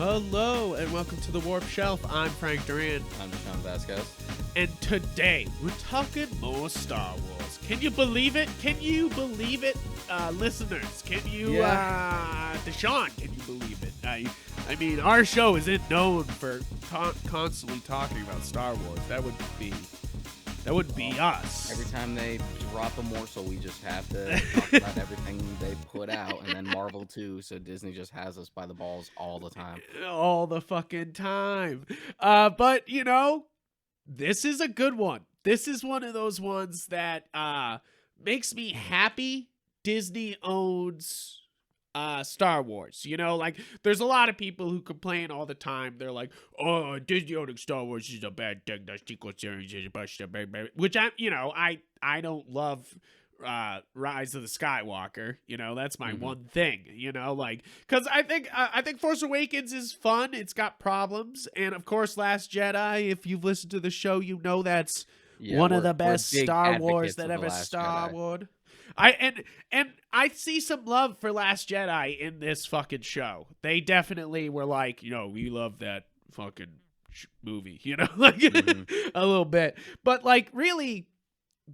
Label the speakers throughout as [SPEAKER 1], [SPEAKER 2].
[SPEAKER 1] Hello and welcome to the Warp Shelf. I'm Frank Duran.
[SPEAKER 2] I'm Sean Vasquez.
[SPEAKER 1] And today we're talking more Star Wars. Can you believe it? Can you believe it, listeners? Can you, Deshaun, can you believe it? I mean, our show isn't known for constantly talking about Star Wars. That would be us.
[SPEAKER 2] Every time they drop a morsel, we just have to talk about everything they put out, and then Marvel too, so Disney just has us by the balls all the time.
[SPEAKER 1] All the fucking time. But, you know, this is a good one. This is one of those ones that makes me happy Disney owns Star Wars. You know, like, there's a lot of people who complain all the time. They're like, oh, Disney owning Star Wars is a bad thing. The sequel series is a bunch of which I don't love Rise of the Skywalker. You know, that's my one thing, you know, like, because I think Force Awakens is fun. It's got problems. And of course, Last Jedi, if you've listened to the show, you know that's one of the best Star Wars that ever Star Wars. And I see some love for Last Jedi in this fucking show. They definitely were like, you know, we love that fucking movie, you know, like a little bit. But like, really,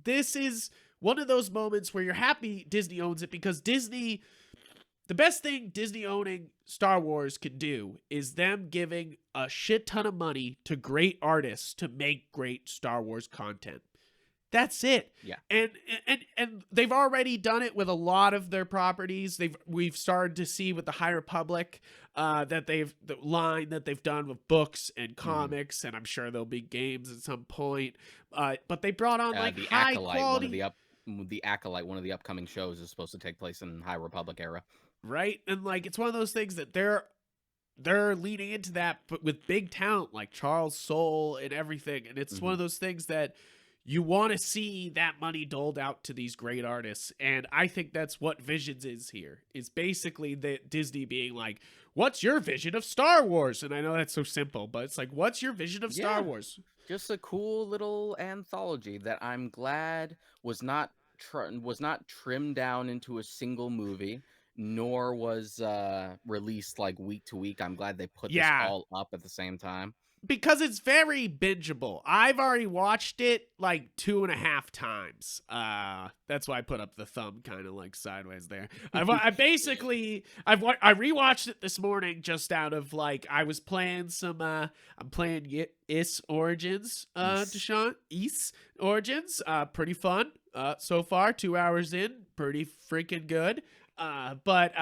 [SPEAKER 1] this is one of those moments where you're happy Disney owns it, because Disney, the best thing Disney owning Star Wars can do is them giving a shit ton of money to great artists to make great Star Wars content. That's it.
[SPEAKER 2] Yeah.
[SPEAKER 1] And they've already done it with a lot of their properties. We've started to see with the High Republic that the line that they've done with books and comics, and I'm sure there'll be games at some point. But they brought on like
[SPEAKER 2] the
[SPEAKER 1] high
[SPEAKER 2] Acolyte,
[SPEAKER 1] quality.
[SPEAKER 2] the Acolyte, one of the upcoming shows, is supposed to take place in High Republic era.
[SPEAKER 1] Right? And like, it's one of those things that they're leaning into that, but with big talent like Charles Soule and everything. And it's one of those things that you want to see that money doled out to these great artists. And I think that's what Visions is here. Is basically the Disney being like, what's your vision of Star Wars? And I know that's so simple, but it's like, what's your vision of Star Wars?
[SPEAKER 2] Just a cool little anthology that I'm glad was not trimmed down into a single movie, nor was released like week to week. I'm glad they put this all up at the same time.
[SPEAKER 1] Because it's very bingeable. I've already watched it like 2.5 times. That's why I put up the thumb kind of like sideways there. I rewatched it this morning just out of like, I was playing some, I'm playing Is Origins, Deshaun. Is Origins, pretty fun. So far, 2 hours in, pretty freaking good. But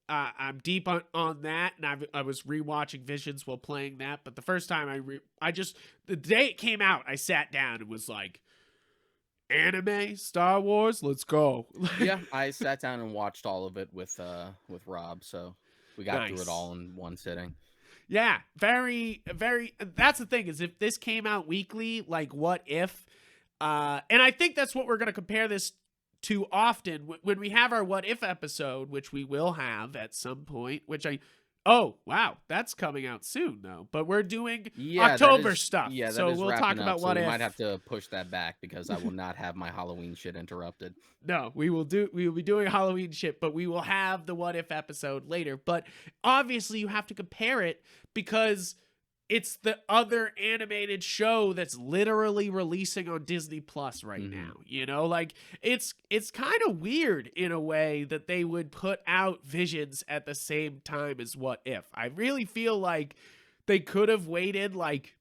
[SPEAKER 1] I'm deep on that, and I was rewatching Visions while playing that. But the first time the day it came out, I sat down and was like, anime, Star Wars, let's go.
[SPEAKER 2] Yeah, I sat down and watched all of it with Rob, so we got through it all in one sitting.
[SPEAKER 1] Yeah, very, very. That's the thing, is if this came out weekly, like What If, and I think that's what we're gonna compare this too often when we have our What If episode, which we will have at some point, that's coming out soon though, but we're doing October stuff, so we'll talk about What If.
[SPEAKER 2] We might have to push that back because I will not have my Halloween shit interrupted.
[SPEAKER 1] No, we will be doing Halloween shit, but we will have the What If episode later. But obviously you have to compare it because it's the other animated show that's literally releasing on Disney Plus right now. You know, like, it's kind of weird in a way that they would put out Visions at the same time as What If. I really feel like they could have waited, like,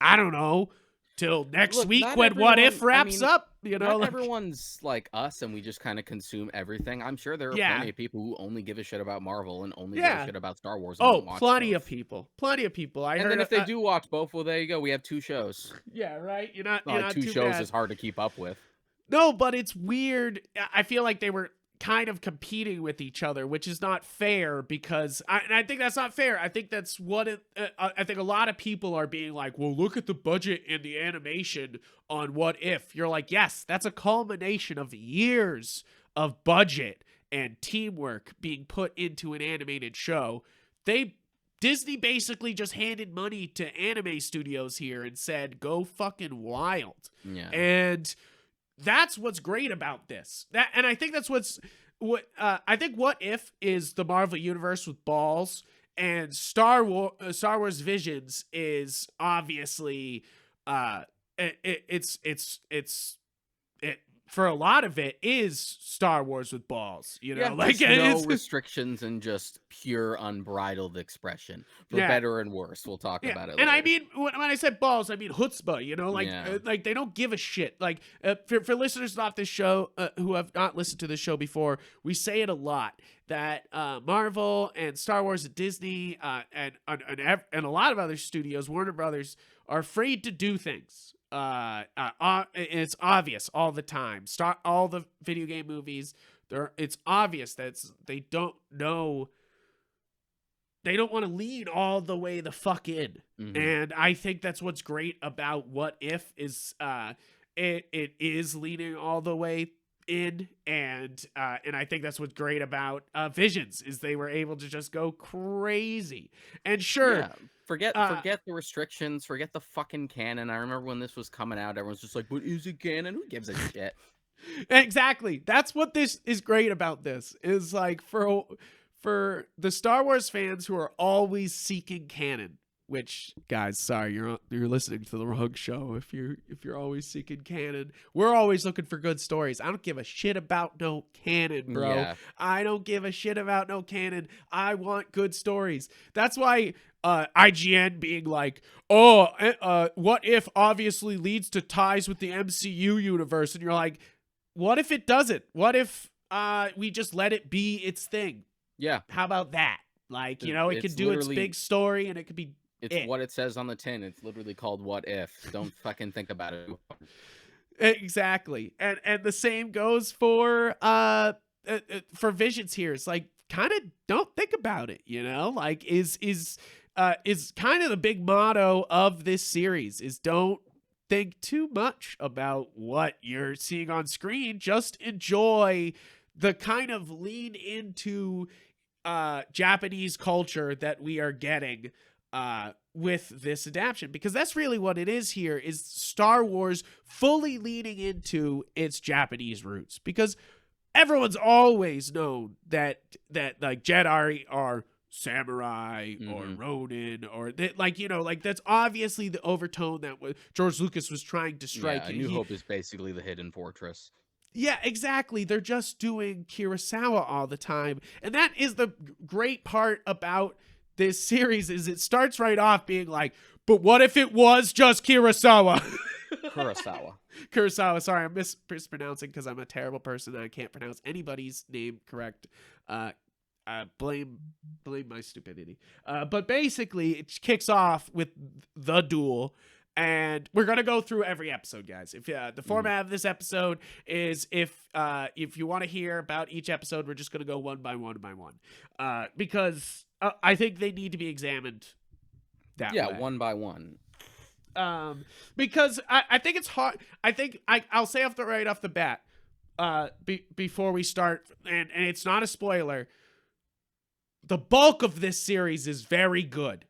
[SPEAKER 1] I don't know, till next week when What If wraps up. You know,
[SPEAKER 2] not everyone's like us, and we just kind of consume everything. I'm sure there are plenty of people who only give a shit about Marvel and only give a shit about Star Wars. And
[SPEAKER 1] plenty of people.
[SPEAKER 2] Then if they do watch both, well, there you go. We have 2 shows.
[SPEAKER 1] Yeah, right. You're not
[SPEAKER 2] 2
[SPEAKER 1] too
[SPEAKER 2] shows
[SPEAKER 1] bad.
[SPEAKER 2] is hard to keep up with.
[SPEAKER 1] No, but it's weird. I feel like they were kind of competing with each other, which is not fair, because I think that's not fair. I think that's what I think a lot of people are being like, well, look at the budget and the animation on What If. You're like, yes, that's a culmination of years of budget and teamwork being put into an animated show. Disney basically just handed money to anime studios here and said, go fucking wild.
[SPEAKER 2] Yeah.
[SPEAKER 1] And that's what's great about this. And I think that's what I think What If is the Marvel Universe with balls, And Star Wars Visions is obviously it for a lot of it is Star Wars with balls,
[SPEAKER 2] Yeah,
[SPEAKER 1] like
[SPEAKER 2] just no
[SPEAKER 1] it's
[SPEAKER 2] restrictions and just pure unbridled expression, for
[SPEAKER 1] yeah.
[SPEAKER 2] better and worse. We'll talk
[SPEAKER 1] Yeah,
[SPEAKER 2] about it
[SPEAKER 1] and I
[SPEAKER 2] later.
[SPEAKER 1] mean when I said balls, I mean chutzpah.
[SPEAKER 2] Yeah.
[SPEAKER 1] Like they don't give a shit. Like for listeners off this show who have not listened to this show before, we say it a lot that Marvel and Star Wars and Disney and a lot of other studios, Warner Brothers, are afraid to do things. It's obvious all the time. All the video game movies, it's obvious that they don't know. They don't want to lean all the way the fuck in.
[SPEAKER 2] Mhm.
[SPEAKER 1] And I think that's what's great about What If is it is leaning all the way in, and I think that's what's great about Visions is they were able to just go crazy. And sure,
[SPEAKER 2] Yeah, forget the restrictions, forget the fucking canon. I remember when this was coming out, everyone's just like, "But is it canon? Who gives a shit?"
[SPEAKER 1] exactly. That's what this is great about. This is like for the Star Wars fans who are always seeking canon. Which, guys, sorry, you're listening to the wrong show. If you're always seeking canon, we're always looking for good stories. I don't give a shit about no canon, bro.
[SPEAKER 2] Yeah.
[SPEAKER 1] I don't give a shit about no canon. I want good stories. That's why IGN being like, oh, what if obviously leads to ties with the MCU universe, and you're like, what if it doesn't? What if we just let it be its thing?
[SPEAKER 2] Yeah.
[SPEAKER 1] How about that? Like, it could do its big story, and it could be.
[SPEAKER 2] It's what it says on the tin. It's literally called "What If." Don't fucking think about it.
[SPEAKER 1] Exactly, and the same goes for Visions here. It's like kind of don't think about it. Like is kind of the big motto of this series is don't think too much about what you're seeing on screen. Just enjoy the kind of lean into Japanese culture that we are getting with this adaptation, because that's really what it is here, is Star Wars fully leaning into its Japanese roots, because everyone's always known that like Jedi are samurai or Ronin or like that's obviously the overtone that George Lucas was trying to strike.
[SPEAKER 2] Yeah, New Hope is basically the hidden fortress.
[SPEAKER 1] Yeah, exactly. They're just doing Kurosawa all the time. And that is the great part about this series, is it starts right off being like, but what if it was just Kurosawa? Kurosawa. Sorry, I'm mispronouncing because I'm a terrible person and I can't pronounce anybody's name correct. Blame my stupidity. But basically, it kicks off with the duel. And we're gonna go through every episode, guys. If the format of this episode is if you want to hear about each episode, we're just gonna go one by one, because I think they need to be examined that way.
[SPEAKER 2] Yeah, one by one.
[SPEAKER 1] Because I think it's hard. I think I'll say right off the bat, before we start, and it's not a spoiler. The bulk of this series is very good.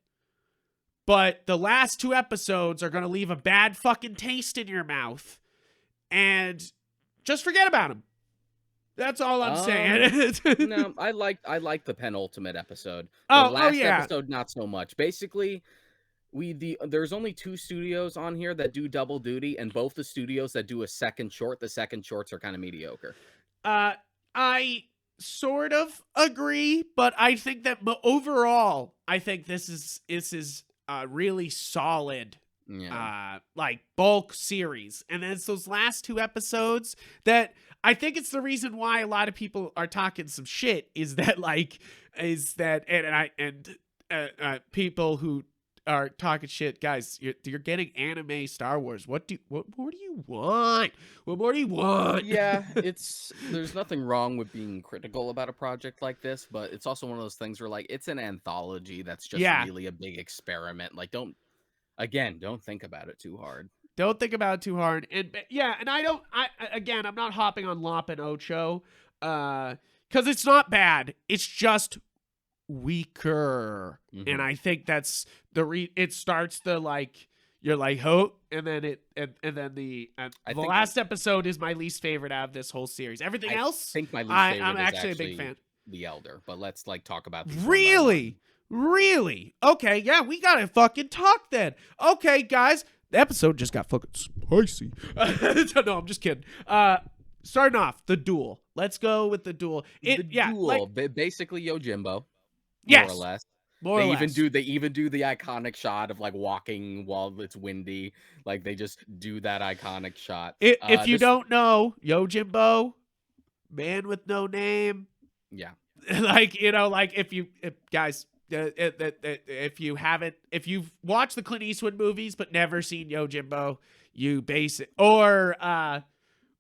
[SPEAKER 1] But the last 2 episodes are going to leave a bad fucking taste in your mouth. And just forget about them. That's all I'm saying.
[SPEAKER 2] No, I like the penultimate episode. The last episode, not so much. Basically, there's only 2 studios on here that do double duty, and both the studios that do a second short, the second shorts are kind of mediocre.
[SPEAKER 1] I sort of agree, but I think that overall, I think this is really solid, like bulk series. And then it's those last 2 episodes that I think it's the reason why a lot of people are talking some shit, people who are talking shit, guys, you're getting anime Star Wars. What more do you want? What more do you want?
[SPEAKER 2] Yeah, there's nothing wrong with being critical about a project like this, but it's also one of those things where, like, it's an anthology that's just really a big experiment. Like, don't think about it too hard.
[SPEAKER 1] Don't think about it too hard. And I'm not hopping on Lop and Ocho, because it's not bad. It's just weaker. And I think that's it starts the, like, you're like, oh, and then the last episode is my least favorite out of this whole series. Everything else,
[SPEAKER 2] I think my least favorite
[SPEAKER 1] I'm
[SPEAKER 2] is
[SPEAKER 1] actually a big fan.
[SPEAKER 2] The Elder, but let's talk about
[SPEAKER 1] these. Really? Really? Okay, yeah, we gotta fucking talk then. Okay, guys, the episode just got fucking spicy. No, I'm just kidding. Starting off, the duel. Let's go with the duel.
[SPEAKER 2] The
[SPEAKER 1] Yeah, like,
[SPEAKER 2] duel, basically Yojimbo, more or
[SPEAKER 1] yes,
[SPEAKER 2] less.
[SPEAKER 1] more or less.
[SPEAKER 2] They even do the iconic shot of like walking while it's windy. Like they just do that iconic shot.
[SPEAKER 1] If you don't know, Yojimbo, man with no name.
[SPEAKER 2] Yeah.
[SPEAKER 1] Like, you know, like if guys, if you've watched the Clint Eastwood movies but never seen Yojimbo, you base it, or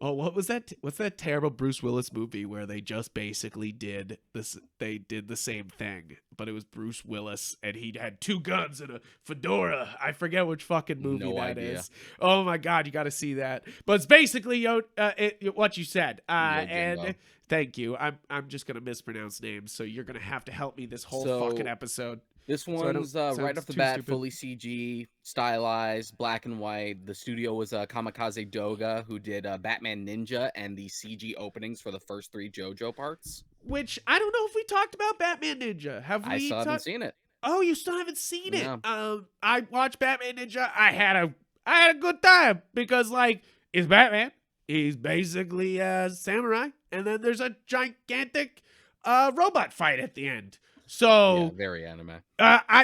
[SPEAKER 1] what was that? What's that terrible Bruce Willis movie where they just basically did this? They did the same thing, but it was Bruce Willis and he had two guns and a fedora. I forget which fucking movie
[SPEAKER 2] No
[SPEAKER 1] that
[SPEAKER 2] idea.
[SPEAKER 1] is. Oh my god, you got to see that. But it's basically what you said. And thank you. I'm just gonna mispronounce names, so you're gonna have to help me this whole fucking episode.
[SPEAKER 2] This one's right off the bat, fully CG, stylized, black and white. The studio was Kamikaze Doga, who did Batman Ninja and the CG openings for the first 3 JoJo parts.
[SPEAKER 1] Which I don't know if we talked about Batman Ninja. Have we?
[SPEAKER 2] I still haven't seen it.
[SPEAKER 1] Oh, you still haven't seen it?
[SPEAKER 2] No.
[SPEAKER 1] I watched Batman Ninja. I had a good time because, like, it's Batman. He's basically a samurai, and then there's a gigantic robot fight at the end. So
[SPEAKER 2] yeah, very anime.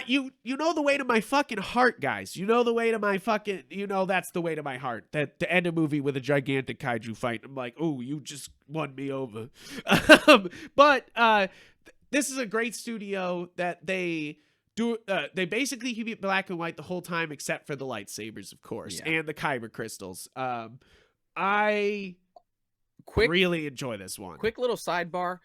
[SPEAKER 1] You know the way to my fucking heart, guys. You know the way to my fucking, that's the way to my heart. That to end a movie with a gigantic kaiju fight, I'm like, oh, you just won me over. But this is a great studio that they do. They basically keep it black and white the whole time, except for the lightsabers, of course, and the Kyber Crystals. I really enjoy this one.
[SPEAKER 2] Quick little sidebar.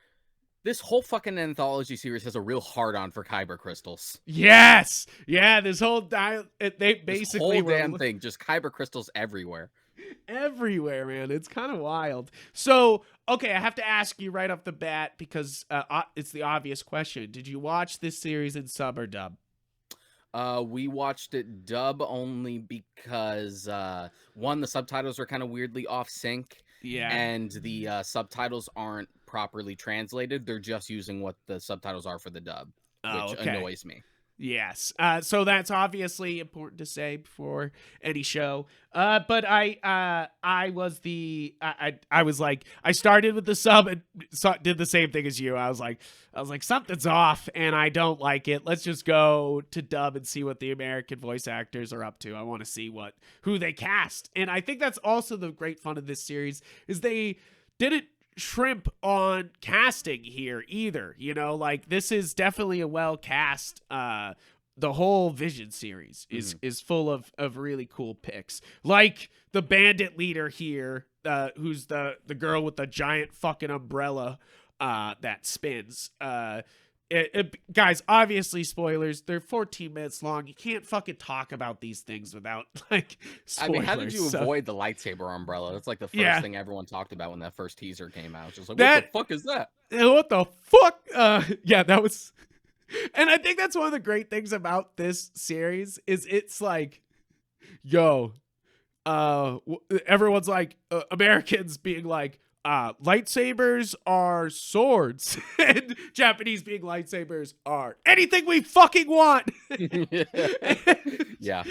[SPEAKER 2] This whole fucking anthology series has a real hard-on for Kyber Crystals.
[SPEAKER 1] Yes! Yeah, this whole they basically
[SPEAKER 2] this whole damn thing, just Kyber Crystals everywhere.
[SPEAKER 1] Everywhere, man. It's kind of wild. So, okay, I have to ask you right off the bat because it's the obvious question. Did you watch this series in sub or dub?
[SPEAKER 2] We watched it dub only because, one, the subtitles are kind of weirdly off sync.
[SPEAKER 1] Yeah.
[SPEAKER 2] And the subtitles aren't properly translated. They're just using what the subtitles are for the dub, which annoys me.
[SPEAKER 1] Yes. So that's obviously important to say before any show. But I was like, I started with the sub and did the same thing as you. I was like, something's off and I don't like it. Let's just go to dub and see what the American voice actors are up to. I want to see who they cast. And I think that's also the great fun of this series is they didn't shrimp on casting here either. Like this is definitely a well cast. The whole Vision series is full of really cool picks, like the bandit leader here, who's the girl with the giant fucking umbrella that spins. Guys, obviously spoilers. They're 14 minutes long. You can't fucking talk about these things without like spoilers.
[SPEAKER 2] I mean, how did you avoid the lightsaber umbrella? That's like the first thing everyone talked about when that first teaser came out. It's just like, what the fuck is that?
[SPEAKER 1] What the fuck? Yeah, that was. And I think that's one of the great things about this series is it's like, yo, everyone's like Americans being like, lightsabers are swords, and Japanese being lightsabers are anything we fucking want.
[SPEAKER 2] Yeah.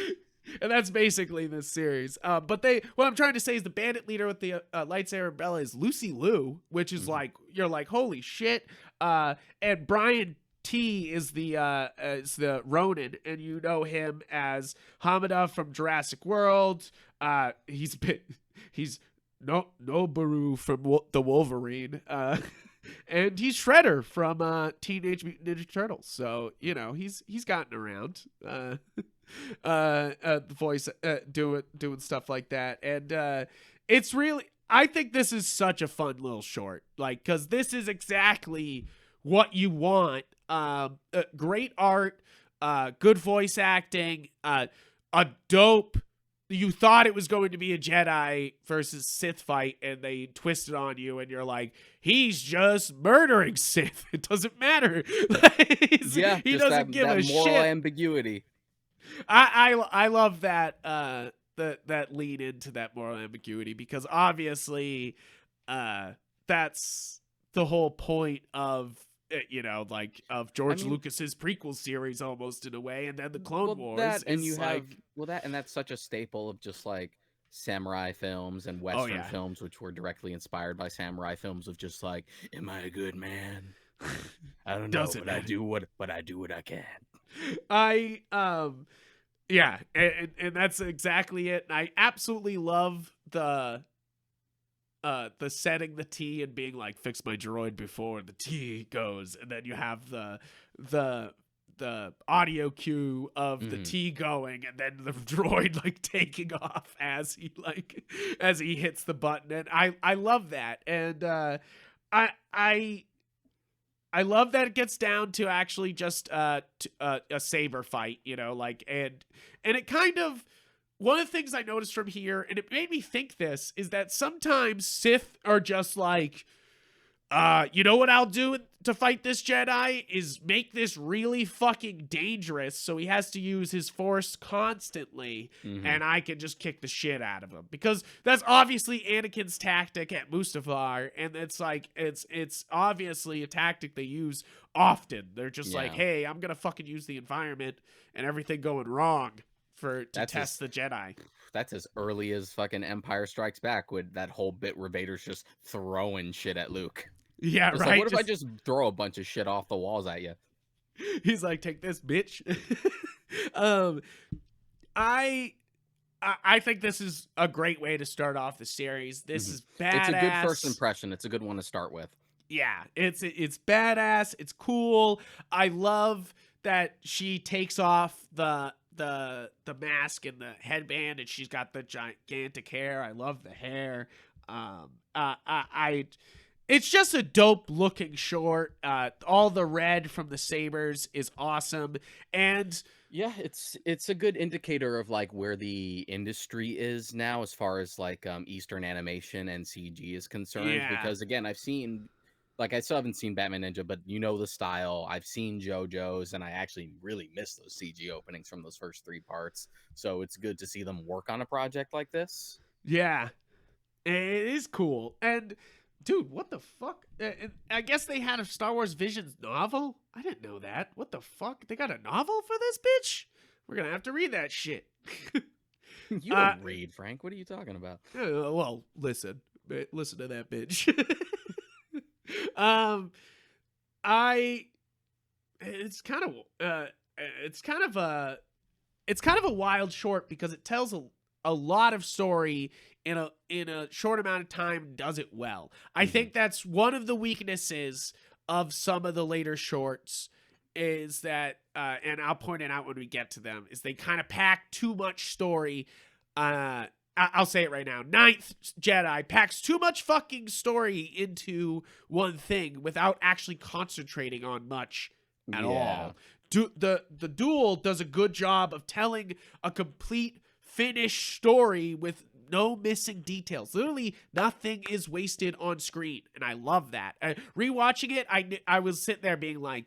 [SPEAKER 1] And that's basically this series. But what I'm trying to say is the bandit leader with the lightsaber umbrella is Lucy Liu, which is like, you're like, holy shit. And Brian T is the Ronin, and you know him as Hamada from Jurassic World. He's Noboru from the Wolverine, and he's Shredder from Teenage Mutant Ninja Turtles. So he's gotten around, the voice doing stuff like that, and it's really. I think this is such a fun little short, like because this is exactly what you want. Great art, good voice acting, a dope. You thought it was going to be a Jedi versus Sith fight, and they twisted on you, and you're like, he's just murdering Sith. It doesn't matter. He doesn't give a shit.
[SPEAKER 2] Moral ambiguity.
[SPEAKER 1] I love that that lead into that moral ambiguity because obviously that's the whole point of you know, like of
[SPEAKER 2] I
[SPEAKER 1] George
[SPEAKER 2] mean,
[SPEAKER 1] Lucas's prequel series almost in a way, and then the Clone
[SPEAKER 2] well,
[SPEAKER 1] Wars
[SPEAKER 2] that and you
[SPEAKER 1] is
[SPEAKER 2] have
[SPEAKER 1] like,
[SPEAKER 2] that and that's such a staple of just like samurai films and
[SPEAKER 1] oh
[SPEAKER 2] Western
[SPEAKER 1] yeah,
[SPEAKER 2] films, which were directly inspired by samurai films of just like, am I a good man? I don't know,
[SPEAKER 1] doesn't
[SPEAKER 2] but I
[SPEAKER 1] matter.
[SPEAKER 2] do what I can.
[SPEAKER 1] I yeah, and that's exactly it. And I absolutely love the setting the tea and being like, fix my droid before the tea goes, and then you have the the audio cue of the
[SPEAKER 2] Hmm.
[SPEAKER 1] tea going, and then the droid like taking off as he hits the button. And I love that. And I I I love that it gets down to actually just a saber fight, you know, like, and it kind of, one of the things I noticed from here, and it made me think this, is that sometimes Sith are just like, you know what I'll do to fight this Jedi is make this really fucking dangerous, so he has to use his force constantly,
[SPEAKER 2] Hmm.
[SPEAKER 1] and I can just kick the shit out of him. Because that's obviously Anakin's tactic at Mustafar, and it's like it's obviously a tactic they use often. They're just like,
[SPEAKER 2] Yeah,
[SPEAKER 1] hey, I'm gonna fucking use the environment and everything going wrong to
[SPEAKER 2] that's as
[SPEAKER 1] test the Jedi.
[SPEAKER 2] that's as early as fucking Empire Strikes Back with that whole bit where Vader's just throwing shit at Luke.
[SPEAKER 1] Yeah,
[SPEAKER 2] Just like,
[SPEAKER 1] right.
[SPEAKER 2] what if I
[SPEAKER 1] Just
[SPEAKER 2] just throw a bunch of shit off the walls at you?
[SPEAKER 1] he's like, take this, bitch. um, I I think this is a great way to start off the series. This
[SPEAKER 2] Hmm.
[SPEAKER 1] is
[SPEAKER 2] It's a good first
[SPEAKER 1] badass.
[SPEAKER 2] impression. It's a good one to start with.
[SPEAKER 1] Yeah, it's badass. It's cool. I love that she takes off the mask and the headband, and she's got the gigantic hair. I love the hair. I it's just a dope looking short. All the red from the sabers is awesome, and
[SPEAKER 2] Yeah, it's a good indicator of like where the industry is now as far as like Eastern animation and CG is concerned.
[SPEAKER 1] yeah,
[SPEAKER 2] Because again, I've seen like I still haven't seen Batman Ninja, but you know the style. I've seen JoJo's, and I actually really miss those CG openings from those first three parts. So it's good to see them work on a project like this.
[SPEAKER 1] yeah. It is cool. And dude, what the fuck? I guess they had a Star Wars Visions novel. I didn't know that. What the fuck? They got a novel for this bitch? We're gonna have to read that shit.
[SPEAKER 2] You
[SPEAKER 1] uh,
[SPEAKER 2] don't read, Frank. What are you talking about?
[SPEAKER 1] well, listen to that bitch. um, I. It's kind of. It's kind of a. It's kind of a wild short because it tells a lot of story in a short amount of time, does it well. I
[SPEAKER 2] Hmm.
[SPEAKER 1] think that's one of the weaknesses of some of the later shorts is that and I'll point it out when we get to them, is they kind of pack too much story. I'll say it right now. Ninth Jedi packs too much fucking story into one thing without actually concentrating on much at
[SPEAKER 2] Yeah.
[SPEAKER 1] all. The duel does a good job of telling a complete finished story with no missing details. Literally nothing is wasted on screen, and I love that. Rewatching it, I was sitting there being like,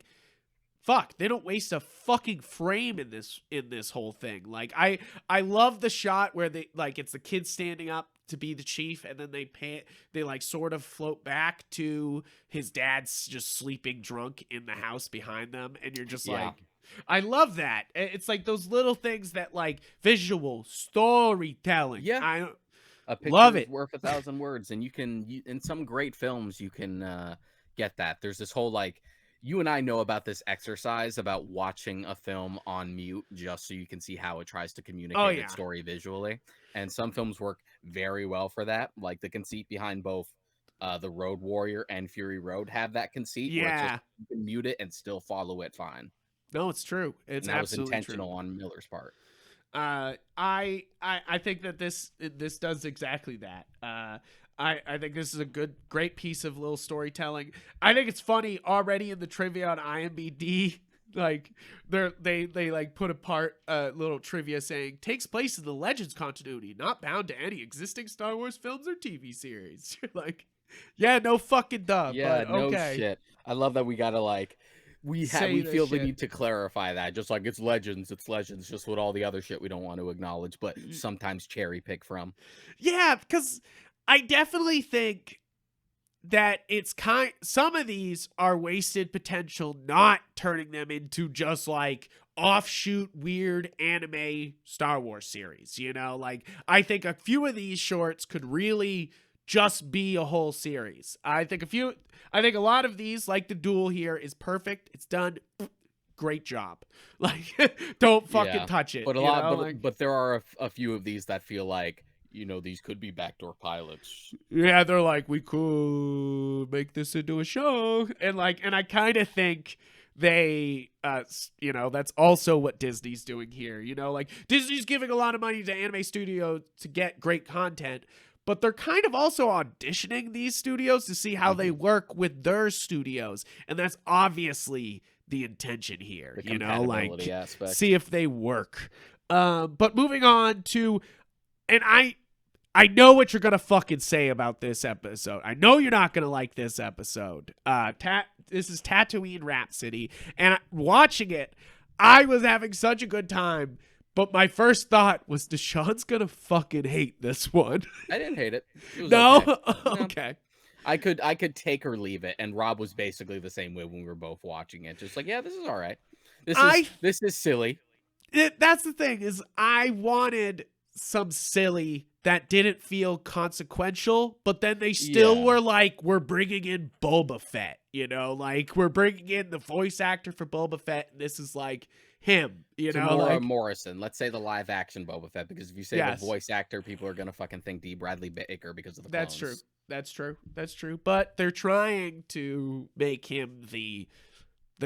[SPEAKER 1] fuck, they don't waste a fucking frame in this whole thing. Like I love the shot where they, like, it's the kid standing up to be the chief, and then they like sort of float back to his dad's just sleeping drunk in the house behind them, and you're just
[SPEAKER 2] Yeah.
[SPEAKER 1] like, I love that. It's like those little things that, like, visual storytelling.
[SPEAKER 2] Yeah.
[SPEAKER 1] I
[SPEAKER 2] A
[SPEAKER 1] love
[SPEAKER 2] picture is
[SPEAKER 1] it.
[SPEAKER 2] worth 1,000 words, and in some great films you can get that. There's this whole like, you and I know about this exercise about watching a film on mute just so you can see how it tries to
[SPEAKER 1] Oh
[SPEAKER 2] communicate its
[SPEAKER 1] yeah.
[SPEAKER 2] story visually. And some films work very well for that. Like the conceit behind both the Road Warrior and Fury Road have that conceit where it's just
[SPEAKER 1] Yeah.
[SPEAKER 2] you can mute it and still follow it fine.
[SPEAKER 1] No, it's true.
[SPEAKER 2] And
[SPEAKER 1] It's
[SPEAKER 2] that was
[SPEAKER 1] absolutely true.
[SPEAKER 2] intentional on Miller's part.
[SPEAKER 1] I think that this does exactly that. I think this is a great piece of little storytelling. I think it's funny already in the trivia on IMDb. Like they like put a little trivia saying takes place in the Legends continuity, not bound to any existing Star Wars films or TV series. You're like, yeah, no fucking duh,
[SPEAKER 2] Yeah,
[SPEAKER 1] but
[SPEAKER 2] no
[SPEAKER 1] okay,
[SPEAKER 2] shit. I love that we gotta like
[SPEAKER 1] say
[SPEAKER 2] we
[SPEAKER 1] this
[SPEAKER 2] feel the
[SPEAKER 1] shit.
[SPEAKER 2] need to clarify that. Just like it's legends, just with all the other shit we don't want to acknowledge, but sometimes cherry pick from.
[SPEAKER 1] Yeah, because I definitely think that it's some of these are wasted potential, not turning them into just like offshoot weird anime Star Wars series, you know? Like I think a few of these shorts could really just be a whole series. I think a lot of these, like the duel here, is perfect. It's done. Great job. Like don't fucking
[SPEAKER 2] Yeah,
[SPEAKER 1] touch it,
[SPEAKER 2] but a
[SPEAKER 1] you
[SPEAKER 2] lot,
[SPEAKER 1] know? Like
[SPEAKER 2] but there are a few of these that feel like, you know, these could be backdoor pilots.
[SPEAKER 1] yeah, they're like, we could make this into a show. And I kind of think they, you know, that's also what Disney's doing here. You know, like Disney's giving a lot of money to anime studios to get great content, but they're kind of also auditioning these studios to see how they work with their studios. And that's obviously the intention here,
[SPEAKER 2] The
[SPEAKER 1] you know,
[SPEAKER 2] compatibility
[SPEAKER 1] like
[SPEAKER 2] aspect.
[SPEAKER 1] see if they work. But moving on to, and I know what you're gonna fucking say about this episode. I know you're not gonna like this episode. This is Tatooine Rap City, and watching it, I was having such a good time. But my first thought was, Deshaun's gonna fucking hate this one.
[SPEAKER 2] I didn't hate it. It was
[SPEAKER 1] No,
[SPEAKER 2] okay. No,
[SPEAKER 1] okay.
[SPEAKER 2] I could take or leave it, and Rob was basically the same way when we were both watching it. Just like, yeah, this is all right.
[SPEAKER 1] I
[SPEAKER 2] This is silly.
[SPEAKER 1] That's the thing is I wanted some silly that didn't feel consequential, but then they still
[SPEAKER 2] Yeah.
[SPEAKER 1] were like, we're bringing in Boba Fett, you know, like we're bringing in the voice actor for Boba Fett, and this is like him, you know,
[SPEAKER 2] Tamora
[SPEAKER 1] like
[SPEAKER 2] Morrison. Let's say the live action Boba Fett, because if you say
[SPEAKER 1] yes,
[SPEAKER 2] the voice actor, people are gonna fucking think D. Bradley Baker because of the
[SPEAKER 1] that's
[SPEAKER 2] clones.
[SPEAKER 1] true, that's true, but they're trying to make him the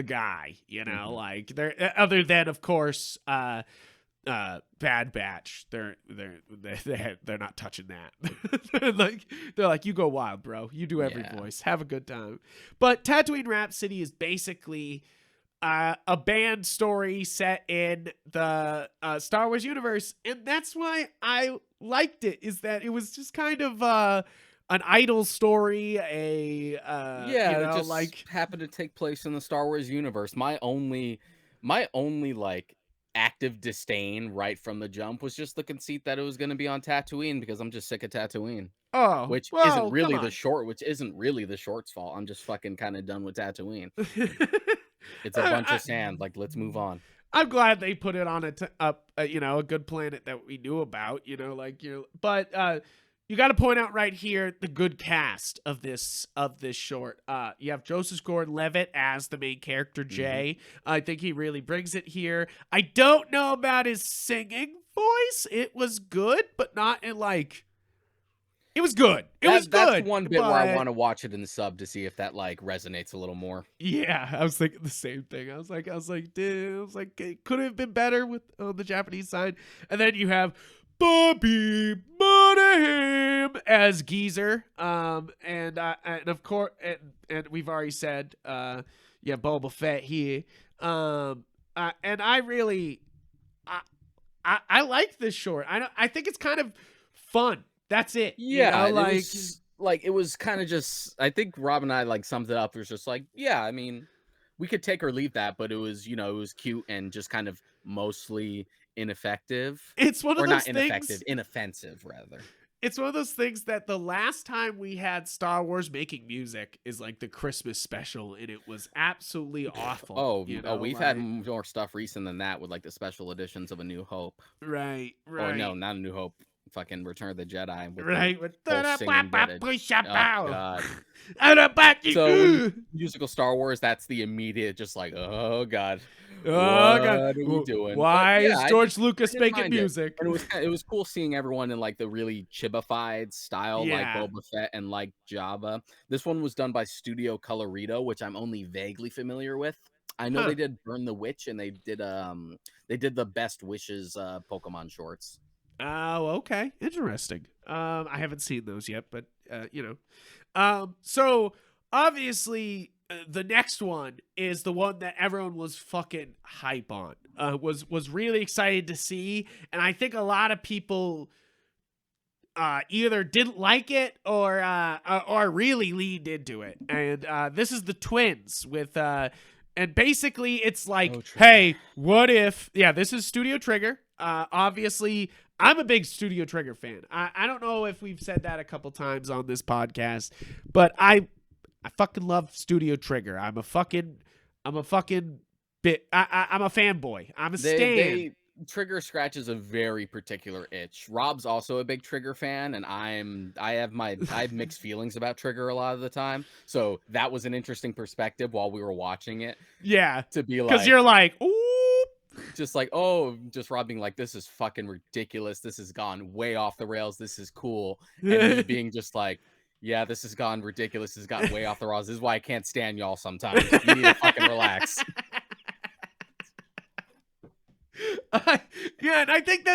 [SPEAKER 1] guy, you know, like they're other than of course Bad Batch, they're not touching that. they're like you go wild, bro, you do every voice, have a good time. But Tatooine Rap City is basically a band story set in the Star Wars universe, and that's why I liked it, is that it was just kind of an idol story, you
[SPEAKER 2] It
[SPEAKER 1] know,
[SPEAKER 2] just
[SPEAKER 1] like
[SPEAKER 2] happened to take place in the Star Wars universe. My only like active disdain right from the jump was just the conceit that it was going to be on Tatooine, because I'm just sick of Tatooine.
[SPEAKER 1] oh
[SPEAKER 2] Which isn't
[SPEAKER 1] well, come
[SPEAKER 2] really
[SPEAKER 1] on.
[SPEAKER 2] which isn't really the short's fault. I'm just fucking kind of done with Tatooine. It's a bunch
[SPEAKER 1] I,
[SPEAKER 2] of sand. Like, let's move on.
[SPEAKER 1] I'm glad they put it on you know, a good planet that we knew about, you know, like but you got to point out right here the good cast of this short. You have Joseph Gordon-Levitt as the main character Jay. I think he really brings it here. I don't know about his singing voice. It was good, but not in like. It was good.
[SPEAKER 2] That's
[SPEAKER 1] good.
[SPEAKER 2] one bit where I
[SPEAKER 1] but-
[SPEAKER 2] want to watch it in the sub to see if that like resonates a little more.
[SPEAKER 1] Yeah, I was thinking the same thing. I was like, dude, it could have been better with on the Japanese side. And then you have Bobby Monahan as Geezer, and of course, and we've already said, Boba Fett here, and I really, I like this short. I think it's kind of fun. That's it.
[SPEAKER 2] Yeah,
[SPEAKER 1] you know,
[SPEAKER 2] it was kind of just. I think Rob and I like summed it up. It was just like, yeah, I mean, we could take or leave that, but it was, you know, it was cute and just kind of mostly ineffective.
[SPEAKER 1] it's one of
[SPEAKER 2] Or
[SPEAKER 1] those
[SPEAKER 2] not ineffective,
[SPEAKER 1] things.
[SPEAKER 2] inoffensive rather.
[SPEAKER 1] It's one of those things that the last time we had Star Wars making music is like the Christmas special, and it was absolutely awful.
[SPEAKER 2] Oh,
[SPEAKER 1] you know,
[SPEAKER 2] we've had more stuff recent than that with like the special editions of A New Hope.
[SPEAKER 1] right.
[SPEAKER 2] Or no, not A New Hope. Fucking Return of the Jedi. With
[SPEAKER 1] Right.
[SPEAKER 2] The whole singing bit. Oh, God.
[SPEAKER 1] So
[SPEAKER 2] So when you musical Star Wars, that's the immediate, just like, oh God,
[SPEAKER 1] oh
[SPEAKER 2] what
[SPEAKER 1] god,
[SPEAKER 2] are we doing?
[SPEAKER 1] why
[SPEAKER 2] But, yeah,
[SPEAKER 1] is George
[SPEAKER 2] I
[SPEAKER 1] Lucas
[SPEAKER 2] didn't
[SPEAKER 1] making
[SPEAKER 2] mind it.
[SPEAKER 1] music?
[SPEAKER 2] And it was cool seeing everyone in like the really chibified style, like
[SPEAKER 1] Yeah.
[SPEAKER 2] Boba Fett and like Jabba. This one was done by Studio Colorido, which I'm only vaguely familiar with. I know they did Burn the Witch, and they did the Best Wishes Pokemon shorts.
[SPEAKER 1] Oh, okay. Interesting. I haven't seen those yet, but you know. So obviously the next one is the one that everyone was fucking hype on. Was really excited to see, and I think a lot of people either didn't like it or really leaned into it. And this is the twins with And basically it's like,
[SPEAKER 2] Oh, Trigger.
[SPEAKER 1] hey, what if, yeah, this is Studio Trigger. Obviously, I'm a big Studio Trigger fan. I don't know if we've said that a couple times on this podcast, but I fucking love Studio Trigger. I'm a fucking I'm a fanboy. I'm a stan.
[SPEAKER 2] Trigger scratches a very particular itch. Rob's also a big Trigger fan, and I have mixed feelings about Trigger a lot of the time. So that was an interesting perspective while we were watching it.
[SPEAKER 1] Yeah,
[SPEAKER 2] To be
[SPEAKER 1] because
[SPEAKER 2] like,
[SPEAKER 1] you're like, ooh,
[SPEAKER 2] just like, just Rob being like, this is fucking ridiculous. This has gone way off the rails. This is cool. And me being just like, yeah, this has gone ridiculous. This has gotten way off the rails. This is why I can't stand y'all sometimes. You need to fucking relax.
[SPEAKER 1] Yeah, and I think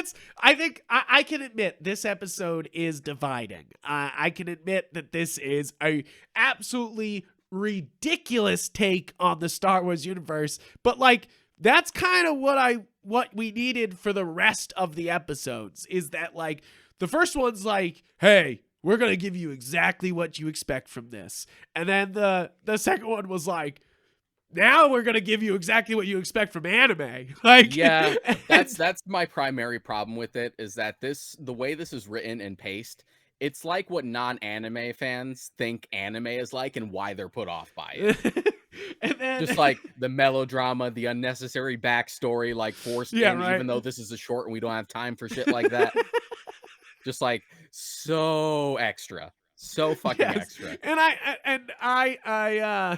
[SPEAKER 1] I can admit this episode is dividing. I can admit that this is a absolutely ridiculous take on the Star Wars universe, but like that's kind of what we needed for the rest of the episodes. Is that like the first one's like, hey, we're gonna give you exactly what you expect from this, and then the second one was like, now we're gonna give you exactly what you expect from anime. Like,
[SPEAKER 2] yeah, that's my primary problem with it, is that the way this is written and paced, it's like what non-anime fans think anime is like and why they're put off by it.
[SPEAKER 1] And then,
[SPEAKER 2] Just like the melodrama, the unnecessary backstory, like forced in,
[SPEAKER 1] right.
[SPEAKER 2] even though this is a short and we don't have time for shit like that. Just like so extra, so fucking extra.
[SPEAKER 1] And I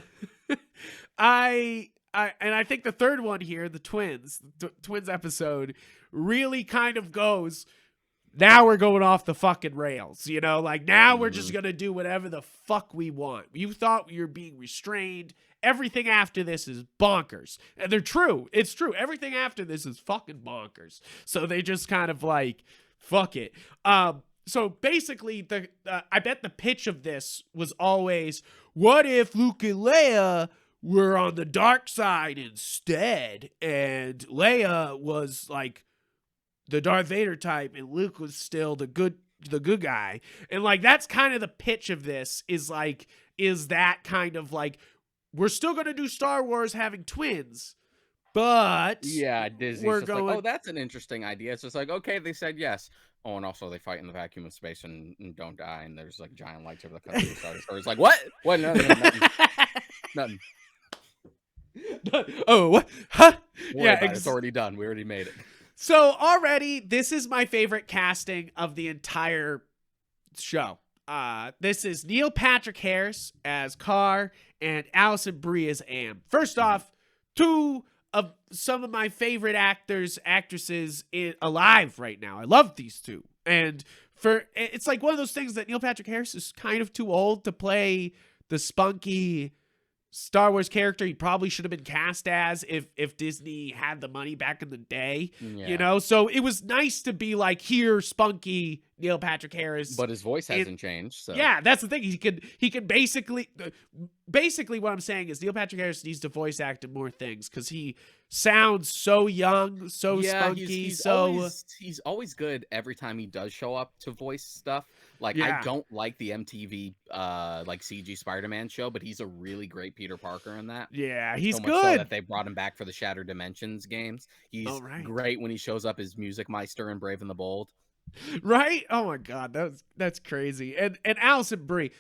[SPEAKER 1] think the third one here, the twins episode, really kind of goes, now we're going off the fucking rails, you know, like now we're just gonna do whatever the fuck we want. You thought you were being restrained. Everything after this is bonkers. And they're true. It's true. Everything after this is fucking bonkers. So they just kind of like, fuck it. So basically, I bet the pitch of this was always, what if Luke and Leia were on the dark side instead, and Leia was like the Darth Vader type, and Luke was still the good guy, and like that's kind of the pitch of this. Is that kind of like, we're still gonna do Star Wars having twins, but
[SPEAKER 2] yeah, Disney's
[SPEAKER 1] we're
[SPEAKER 2] just
[SPEAKER 1] going,
[SPEAKER 2] like, oh, that's an interesting idea. It's just like, okay, they said yes. Oh, and also they fight in the vacuum of space and don't die, and there's like giant lights over the country. So it's like, what? What? No, nothing.
[SPEAKER 1] Oh, what? Huh?
[SPEAKER 2] Yeah, it's already done. We already made it.
[SPEAKER 1] So already, this is my favorite casting of the entire show. This is Neil Patrick Harris as Carr and Allison Brie as Am. First off, two of some of my favorite actresses alive right now. I love these two. And it's like one of those things that Neil Patrick Harris is kind of too old to play the spunky Star Wars character he probably should have been cast as if Disney had the money back in the day, you know? So it was nice to be like, here, spunky Neil Patrick Harris.
[SPEAKER 2] But his voice hasn't changed, so.
[SPEAKER 1] Yeah, that's the thing. He could basically what I'm saying is Neil Patrick Harris needs to voice act in more things, because he sounds so young, so spunky,
[SPEAKER 2] he's always good every time he does show up to voice stuff. Like,
[SPEAKER 1] Yeah.
[SPEAKER 2] I don't like the MTV like CG Spider-Man show, but he's a really great Peter Parker in that.
[SPEAKER 1] Yeah, he's
[SPEAKER 2] so
[SPEAKER 1] good.
[SPEAKER 2] Much so that they brought him back for the Shattered Dimensions games. He's
[SPEAKER 1] right.
[SPEAKER 2] great when he shows up as Music Meister in Brave and the Bold.
[SPEAKER 1] Right? Oh my god, that's crazy. And Allison Brie.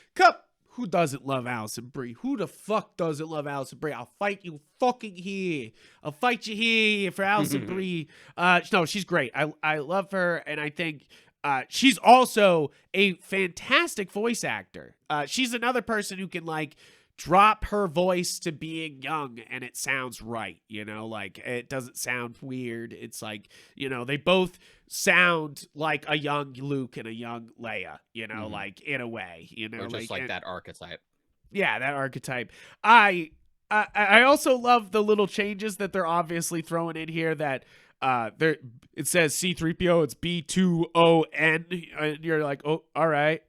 [SPEAKER 1] Who doesn't love Allison Brie? Who the fuck doesn't love Allison Brie? I'll fight you fucking here. I'll fight you here for Allison Brie. No, she's great. I love her, and I think she's also a fantastic voice actor. She's another person who can like drop her voice to being young and it sounds right, you know, like it doesn't sound weird. It's like, you know, they both sound like a young Luke and a young Leia, you know, like in a way, you know,
[SPEAKER 2] or just like that archetype.
[SPEAKER 1] Yeah, that archetype. I also love the little changes that they're obviously throwing in here, that it says C3PO, it's B2ON, and you're like, oh, all right.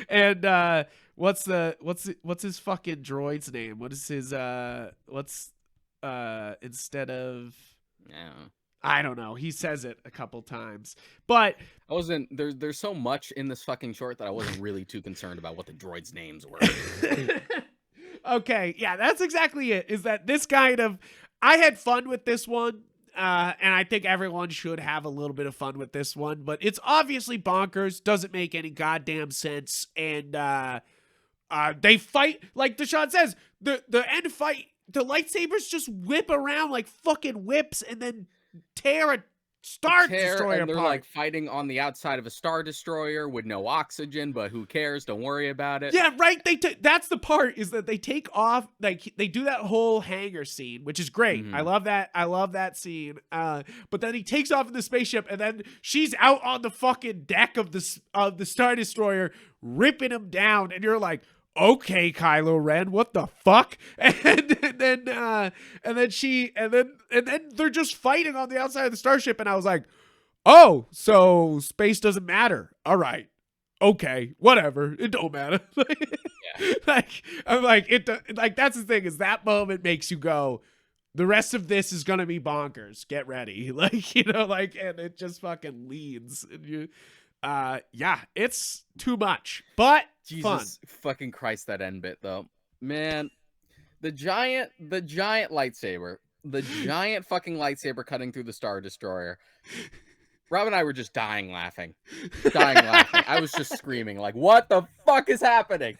[SPEAKER 1] And what's his fucking droid's name? What is his instead of, I don't know. He says it a couple times, but
[SPEAKER 2] there's so much in this fucking short that I wasn't really too concerned about what the droids' names were.
[SPEAKER 1] Okay, yeah, that's exactly it. Is that this kind of? I had fun with this one, and I think everyone should have a little bit of fun with this one. But it's obviously bonkers. Doesn't make any goddamn sense, and they fight like Deshaun says. The end fight, the lightsabers just whip around like fucking whips, and then tear a Star Destroyer
[SPEAKER 2] and they're
[SPEAKER 1] apart.
[SPEAKER 2] like fighting on the outside of a Star Destroyer with no oxygen, but who cares? Don't worry about it.
[SPEAKER 1] Yeah, right. That's the part, is that they take off, like they do that whole hangar scene, which is great. I love that. I love that scene. But then he takes off in the spaceship, and then she's out on the fucking deck of the Star Destroyer, ripping him down, and you're like, okay, Kylo Ren, what the fuck? And then they're just fighting on the outside of the starship, and I was like, oh, so space doesn't matter. All right. Okay, whatever. It don't matter.
[SPEAKER 2] Yeah.
[SPEAKER 1] Like, I'm like, like, that's the thing, is that moment makes you go, the rest of this is gonna be bonkers. Get ready. Like, like, and it just fucking leads. And you yeah, it's too much. But
[SPEAKER 2] Jesus
[SPEAKER 1] fun.
[SPEAKER 2] fucking Christ, that end bit though. Man, the giant lightsaber. The giant fucking lightsaber cutting through the Star Destroyer. Rob and I were just dying laughing. I was just screaming, like, what the fuck is happening?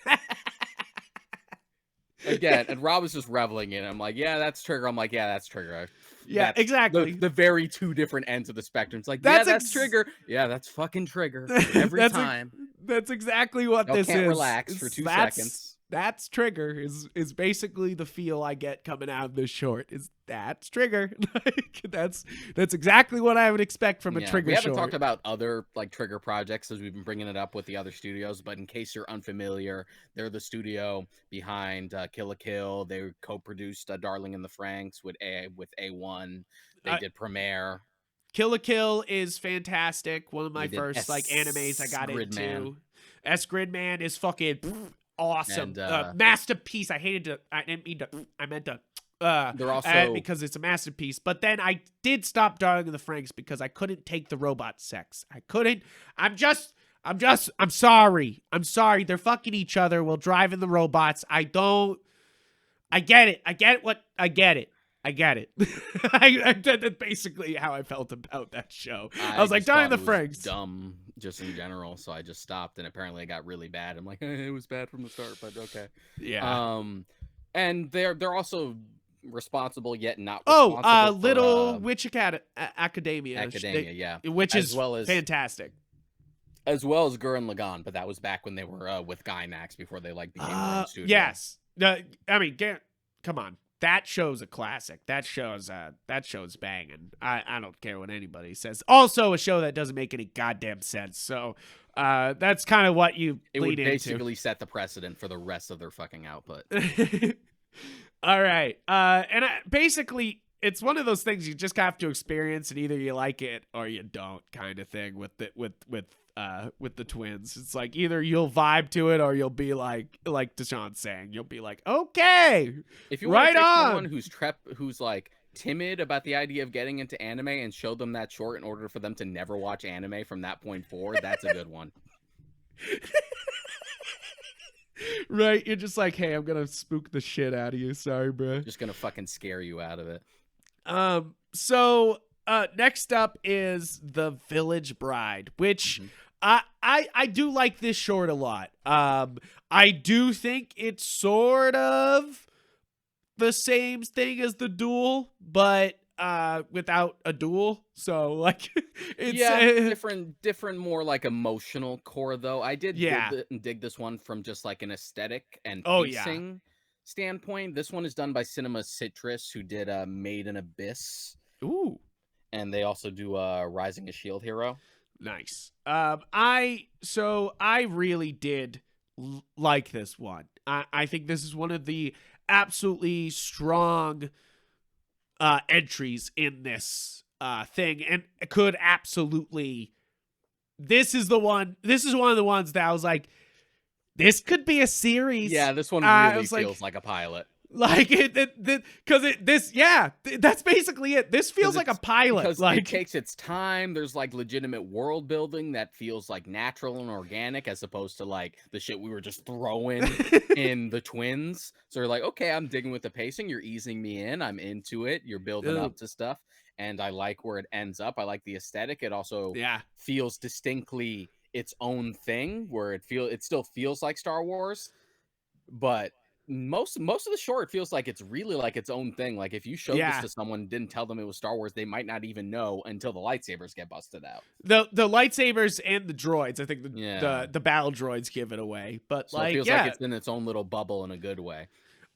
[SPEAKER 2] Again, and Rob was just reveling in it. I'm like, yeah, that's Trigger. I'm like, yeah, that's Trigger.
[SPEAKER 1] Yeah,
[SPEAKER 2] That's
[SPEAKER 1] exactly.
[SPEAKER 2] The very two different ends of the spectrum. It's like,
[SPEAKER 1] That's
[SPEAKER 2] yeah, that's Trigger. Yeah, that's fucking Trigger. Every
[SPEAKER 1] That's
[SPEAKER 2] time.
[SPEAKER 1] That's exactly what this
[SPEAKER 2] can't
[SPEAKER 1] is.
[SPEAKER 2] relax for 2 seconds.
[SPEAKER 1] That's Trigger is basically the feel I get coming out of this short. Is that's Trigger. Like, that's exactly what I would expect from a Trigger
[SPEAKER 2] we haven't
[SPEAKER 1] short.
[SPEAKER 2] talked about other like Trigger projects as we've been bringing it up with the other studios, but in case you're unfamiliar, they're the studio behind Kill la Kill. They co-produced Darling in the Franxx with A1. They did Premiere.
[SPEAKER 1] Kill la Kill is fantastic. One of my
[SPEAKER 2] They did
[SPEAKER 1] first like animes I got
[SPEAKER 2] Gridman.
[SPEAKER 1] into. S Gridman is fucking awesome.
[SPEAKER 2] And,
[SPEAKER 1] masterpiece. I hated to. I didn't mean to. I meant to.
[SPEAKER 2] They're also
[SPEAKER 1] because it's a masterpiece. But then I did stop Darling in the Franxx because I couldn't take the robot sex. I couldn't. I'm sorry. I'm sorry. They're fucking each other while driving the robots. I get it. I get it. That's basically how I felt about that show. I was like, Darling in the Franxx.
[SPEAKER 2] Dumb, just in general. So I just stopped, and apparently it got really bad. I'm like, it was bad from the start, but okay.
[SPEAKER 1] Yeah.
[SPEAKER 2] And they're also responsible yet not responsible for,
[SPEAKER 1] Little Witch Academia.
[SPEAKER 2] Yeah.
[SPEAKER 1] Which is fantastic.
[SPEAKER 2] As well as Gurren Lagann, but that was back when they were with Gainax before they like became their own studio.
[SPEAKER 1] Yes. I mean, come on. That show's a classic. That show's banging. I don't care what anybody says. Also, a show that doesn't make any goddamn sense. So that's kind of what you
[SPEAKER 2] it
[SPEAKER 1] lead
[SPEAKER 2] would basically
[SPEAKER 1] into.
[SPEAKER 2] set the precedent for the rest of their fucking output.
[SPEAKER 1] All right. And basically, it's one of those things you just have to experience, and either you like it or you don't, kind of thing with the twins. It's like either you'll vibe to it or you'll be like Deshaun's saying, you'll be like, okay,
[SPEAKER 2] if you want to take someone who's like timid about the idea of getting into anime and show them that short in order for them to never watch anime from that point forward, that's a good one.
[SPEAKER 1] Right, you're just like, hey, I'm gonna spook the shit out of you. Sorry, bro.
[SPEAKER 2] Just gonna fucking scare you out of it.
[SPEAKER 1] So next up is The Village Bride, which I do like this short a lot. I do think it's sort of the same thing as The Duel, but without a duel. So like, it's
[SPEAKER 2] different, more like emotional core though. I did dig this one from just like an aesthetic and pacing standpoint. This one is done by Cinema Citrus, who did Made in Abyss.
[SPEAKER 1] Ooh.
[SPEAKER 2] And they also do Rising a Shield Hero.
[SPEAKER 1] Nice. I really did like this one. I think this is one of the absolutely strong entries in this thing, and could absolutely. This is one of the ones that I was like, this could be a series.
[SPEAKER 2] Yeah, this one really feels like a pilot.
[SPEAKER 1] Like that's basically it. This feels like a pilot.
[SPEAKER 2] Because
[SPEAKER 1] Like
[SPEAKER 2] it takes its time. There's like legitimate world building that feels like natural and organic, as opposed to like the shit we were just throwing in the twins. So you're like, okay, I'm digging with the pacing. You're easing me in. I'm into it. You're building
[SPEAKER 1] Ugh.
[SPEAKER 2] up to stuff, and I like where it ends up. I like the aesthetic. It also
[SPEAKER 1] yeah.
[SPEAKER 2] feels distinctly its own thing, where it still feels like Star Wars, but most of the short feels like it's really like its own thing. Like if you showed this
[SPEAKER 1] Yeah.
[SPEAKER 2] to someone and didn't tell them it was Star Wars, they might not even know until the lightsabers get busted out.
[SPEAKER 1] The lightsabers and the droids, I think
[SPEAKER 2] Yeah.
[SPEAKER 1] the battle droids give it away. But
[SPEAKER 2] So it
[SPEAKER 1] like,
[SPEAKER 2] feels like
[SPEAKER 1] yeah,
[SPEAKER 2] it's in its own little bubble in a good way.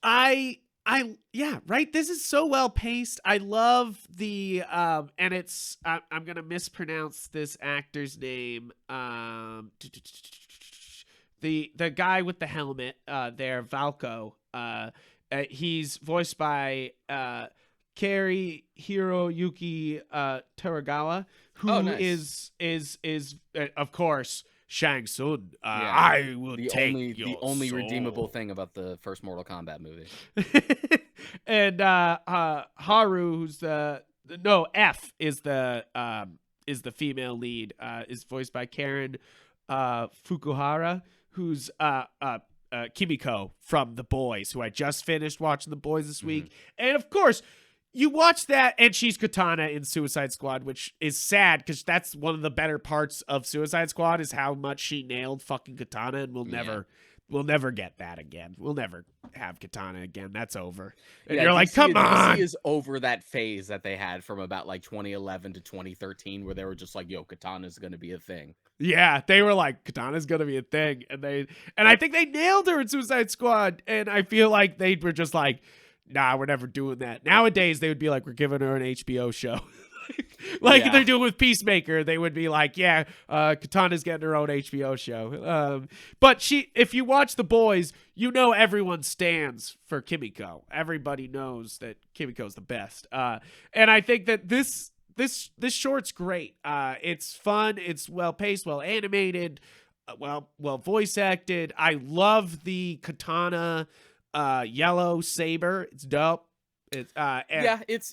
[SPEAKER 1] yeah, right. This is so well paced. I love the and it's I'm gonna mispronounce this actor's name. The guy with the helmet there, Valko. He's voiced by Kari Hiroyuki Teragawa,
[SPEAKER 2] Oh,
[SPEAKER 1] who
[SPEAKER 2] nice.
[SPEAKER 1] is of course Shang Tsung.
[SPEAKER 2] Yeah.
[SPEAKER 1] I will
[SPEAKER 2] The
[SPEAKER 1] take
[SPEAKER 2] only
[SPEAKER 1] your
[SPEAKER 2] redeemable
[SPEAKER 1] soul.
[SPEAKER 2] thing about the first Mortal Kombat movie.
[SPEAKER 1] And Haru, who's no F is the female lead, is voiced by Karen Fukuhara, who's Kimiko from The Boys, who I just finished watching The Boys this week. And of course, you watch that, and she's Katana in Suicide Squad, which is sad because that's one of the better parts of Suicide Squad is how much she nailed fucking Katana, and we'll never get that again. We'll never have Katana again. That's over. And
[SPEAKER 2] Yeah,
[SPEAKER 1] you're like, come on.
[SPEAKER 2] DC is over that phase that they had from about like 2011 to 2013, where they were just like, "Yo, Katana's gonna be a thing."
[SPEAKER 1] Yeah, they were like, Katana's gonna be a thing, and I think they nailed her in Suicide Squad, and I feel like they were just like, nah, we're never doing that. Nowadays, they would be like, we're giving her an HBO show. Like
[SPEAKER 2] Yeah.
[SPEAKER 1] they're doing with Peacemaker. They would be like, yeah, Katana's getting her own HBO show. But if you watch The Boys, you know everyone stands for Kimiko. Everybody knows that Kimiko's the best. And I think that this short's great. It's fun. It's well paced, well animated, well voice acted. I love the Katana yellow saber. It's dope. It's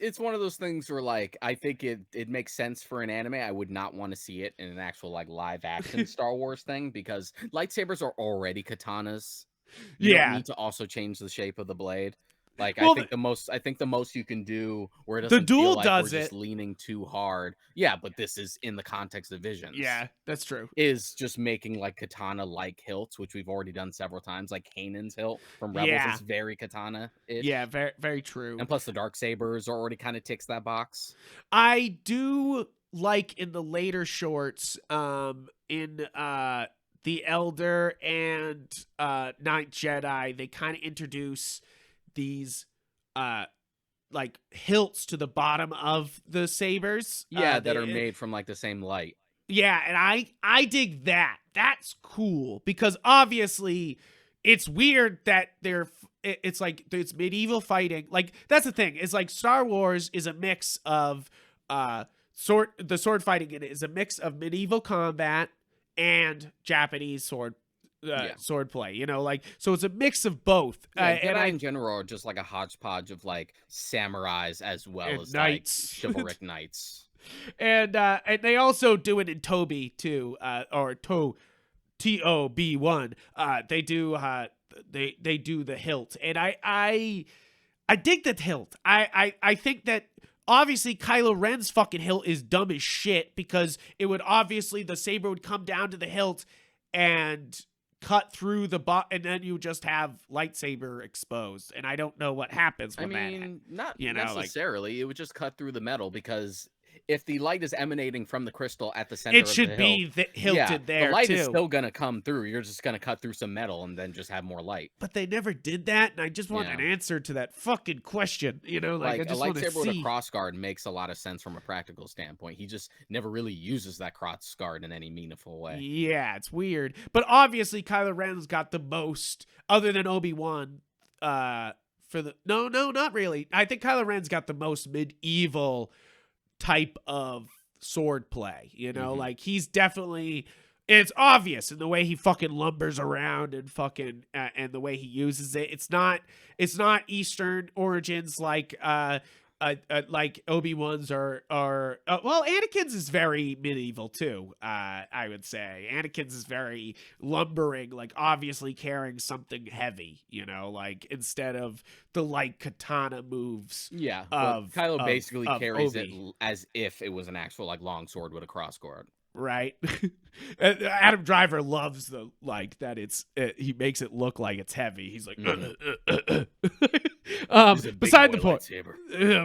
[SPEAKER 2] it's one of those things where like I think it makes sense for an anime. I would not want to see it in an actual like live action Star Wars thing because lightsabers are already katanas. You don't need to also change the shape of the blade. Like
[SPEAKER 1] Well,
[SPEAKER 2] I think the most you can do where it
[SPEAKER 1] the
[SPEAKER 2] doesn't feel
[SPEAKER 1] duel
[SPEAKER 2] like
[SPEAKER 1] does
[SPEAKER 2] we're just
[SPEAKER 1] it.
[SPEAKER 2] leaning too hard. Yeah, but this is in the context of Visions.
[SPEAKER 1] Yeah, that's true.
[SPEAKER 2] Is just making like katana like hilts, which we've already done several times. Like Kanan's hilt from Rebels
[SPEAKER 1] Yeah.
[SPEAKER 2] is very katana-ish.
[SPEAKER 1] Yeah, very very true.
[SPEAKER 2] And plus the dark sabers already kind of ticks that box.
[SPEAKER 1] I do like in the later shorts, in The Elder and Night Jedi, they kind of introduce these like hilts to the bottom of the sabers.
[SPEAKER 2] Yeah, that are made from like the same light.
[SPEAKER 1] Yeah, and I dig that. That's cool because obviously it's weird that it's like it's medieval fighting. Like that's the thing. It's like Star Wars is a mix of sword fighting in it is a mix of medieval combat and Japanese sword play, you know, like so it's a mix of both.
[SPEAKER 2] Yeah, Jedi in general are just like a hodgepodge of like samurais as well as
[SPEAKER 1] knights.
[SPEAKER 2] like chivalric knights.
[SPEAKER 1] And they also do it in Toby too, or TOB1. They do they do the hilt, and I dig the hilt. I think that obviously Kylo Ren's fucking hilt is dumb as shit because it would obviously the saber would come down to the hilt and cut through the and then you just have lightsaber exposed, and I don't know what happens when
[SPEAKER 2] not
[SPEAKER 1] you know,
[SPEAKER 2] necessarily.
[SPEAKER 1] like,
[SPEAKER 2] it would just cut through the metal because if the light is emanating from the crystal at the center,
[SPEAKER 1] it should be hilted there.
[SPEAKER 2] The light
[SPEAKER 1] too.
[SPEAKER 2] is still gonna come through. You're just gonna cut through some metal and then just have more light.
[SPEAKER 1] But they never did that, and I just want an answer to that fucking question. You know, like I just
[SPEAKER 2] a lightsaber with
[SPEAKER 1] see.
[SPEAKER 2] a crossguard makes a lot of sense from a practical standpoint. He just never really uses that crossguard in any meaningful way.
[SPEAKER 1] Yeah, it's weird. But obviously, Kylo Ren's got the most, other than Obi-Wan. For the no, not really. I think Kylo Ren's got the most medieval type of sword play. You know, like he's definitely It's obvious in the way he fucking lumbers around and fucking and the way he uses it. It's not Eastern origins like Obi-Wan's or well, Anakin's is very medieval too. I would say Anakin's is very lumbering, like obviously carrying something heavy, you know, like instead of the light katana moves.
[SPEAKER 2] Yeah,
[SPEAKER 1] of
[SPEAKER 2] but Kylo basically
[SPEAKER 1] of
[SPEAKER 2] carries
[SPEAKER 1] Obi.
[SPEAKER 2] it as if it was an actual like long sword with a crossguard.
[SPEAKER 1] Right. Adam Driver loves the like that he makes it look like it's heavy. He's like beside the point.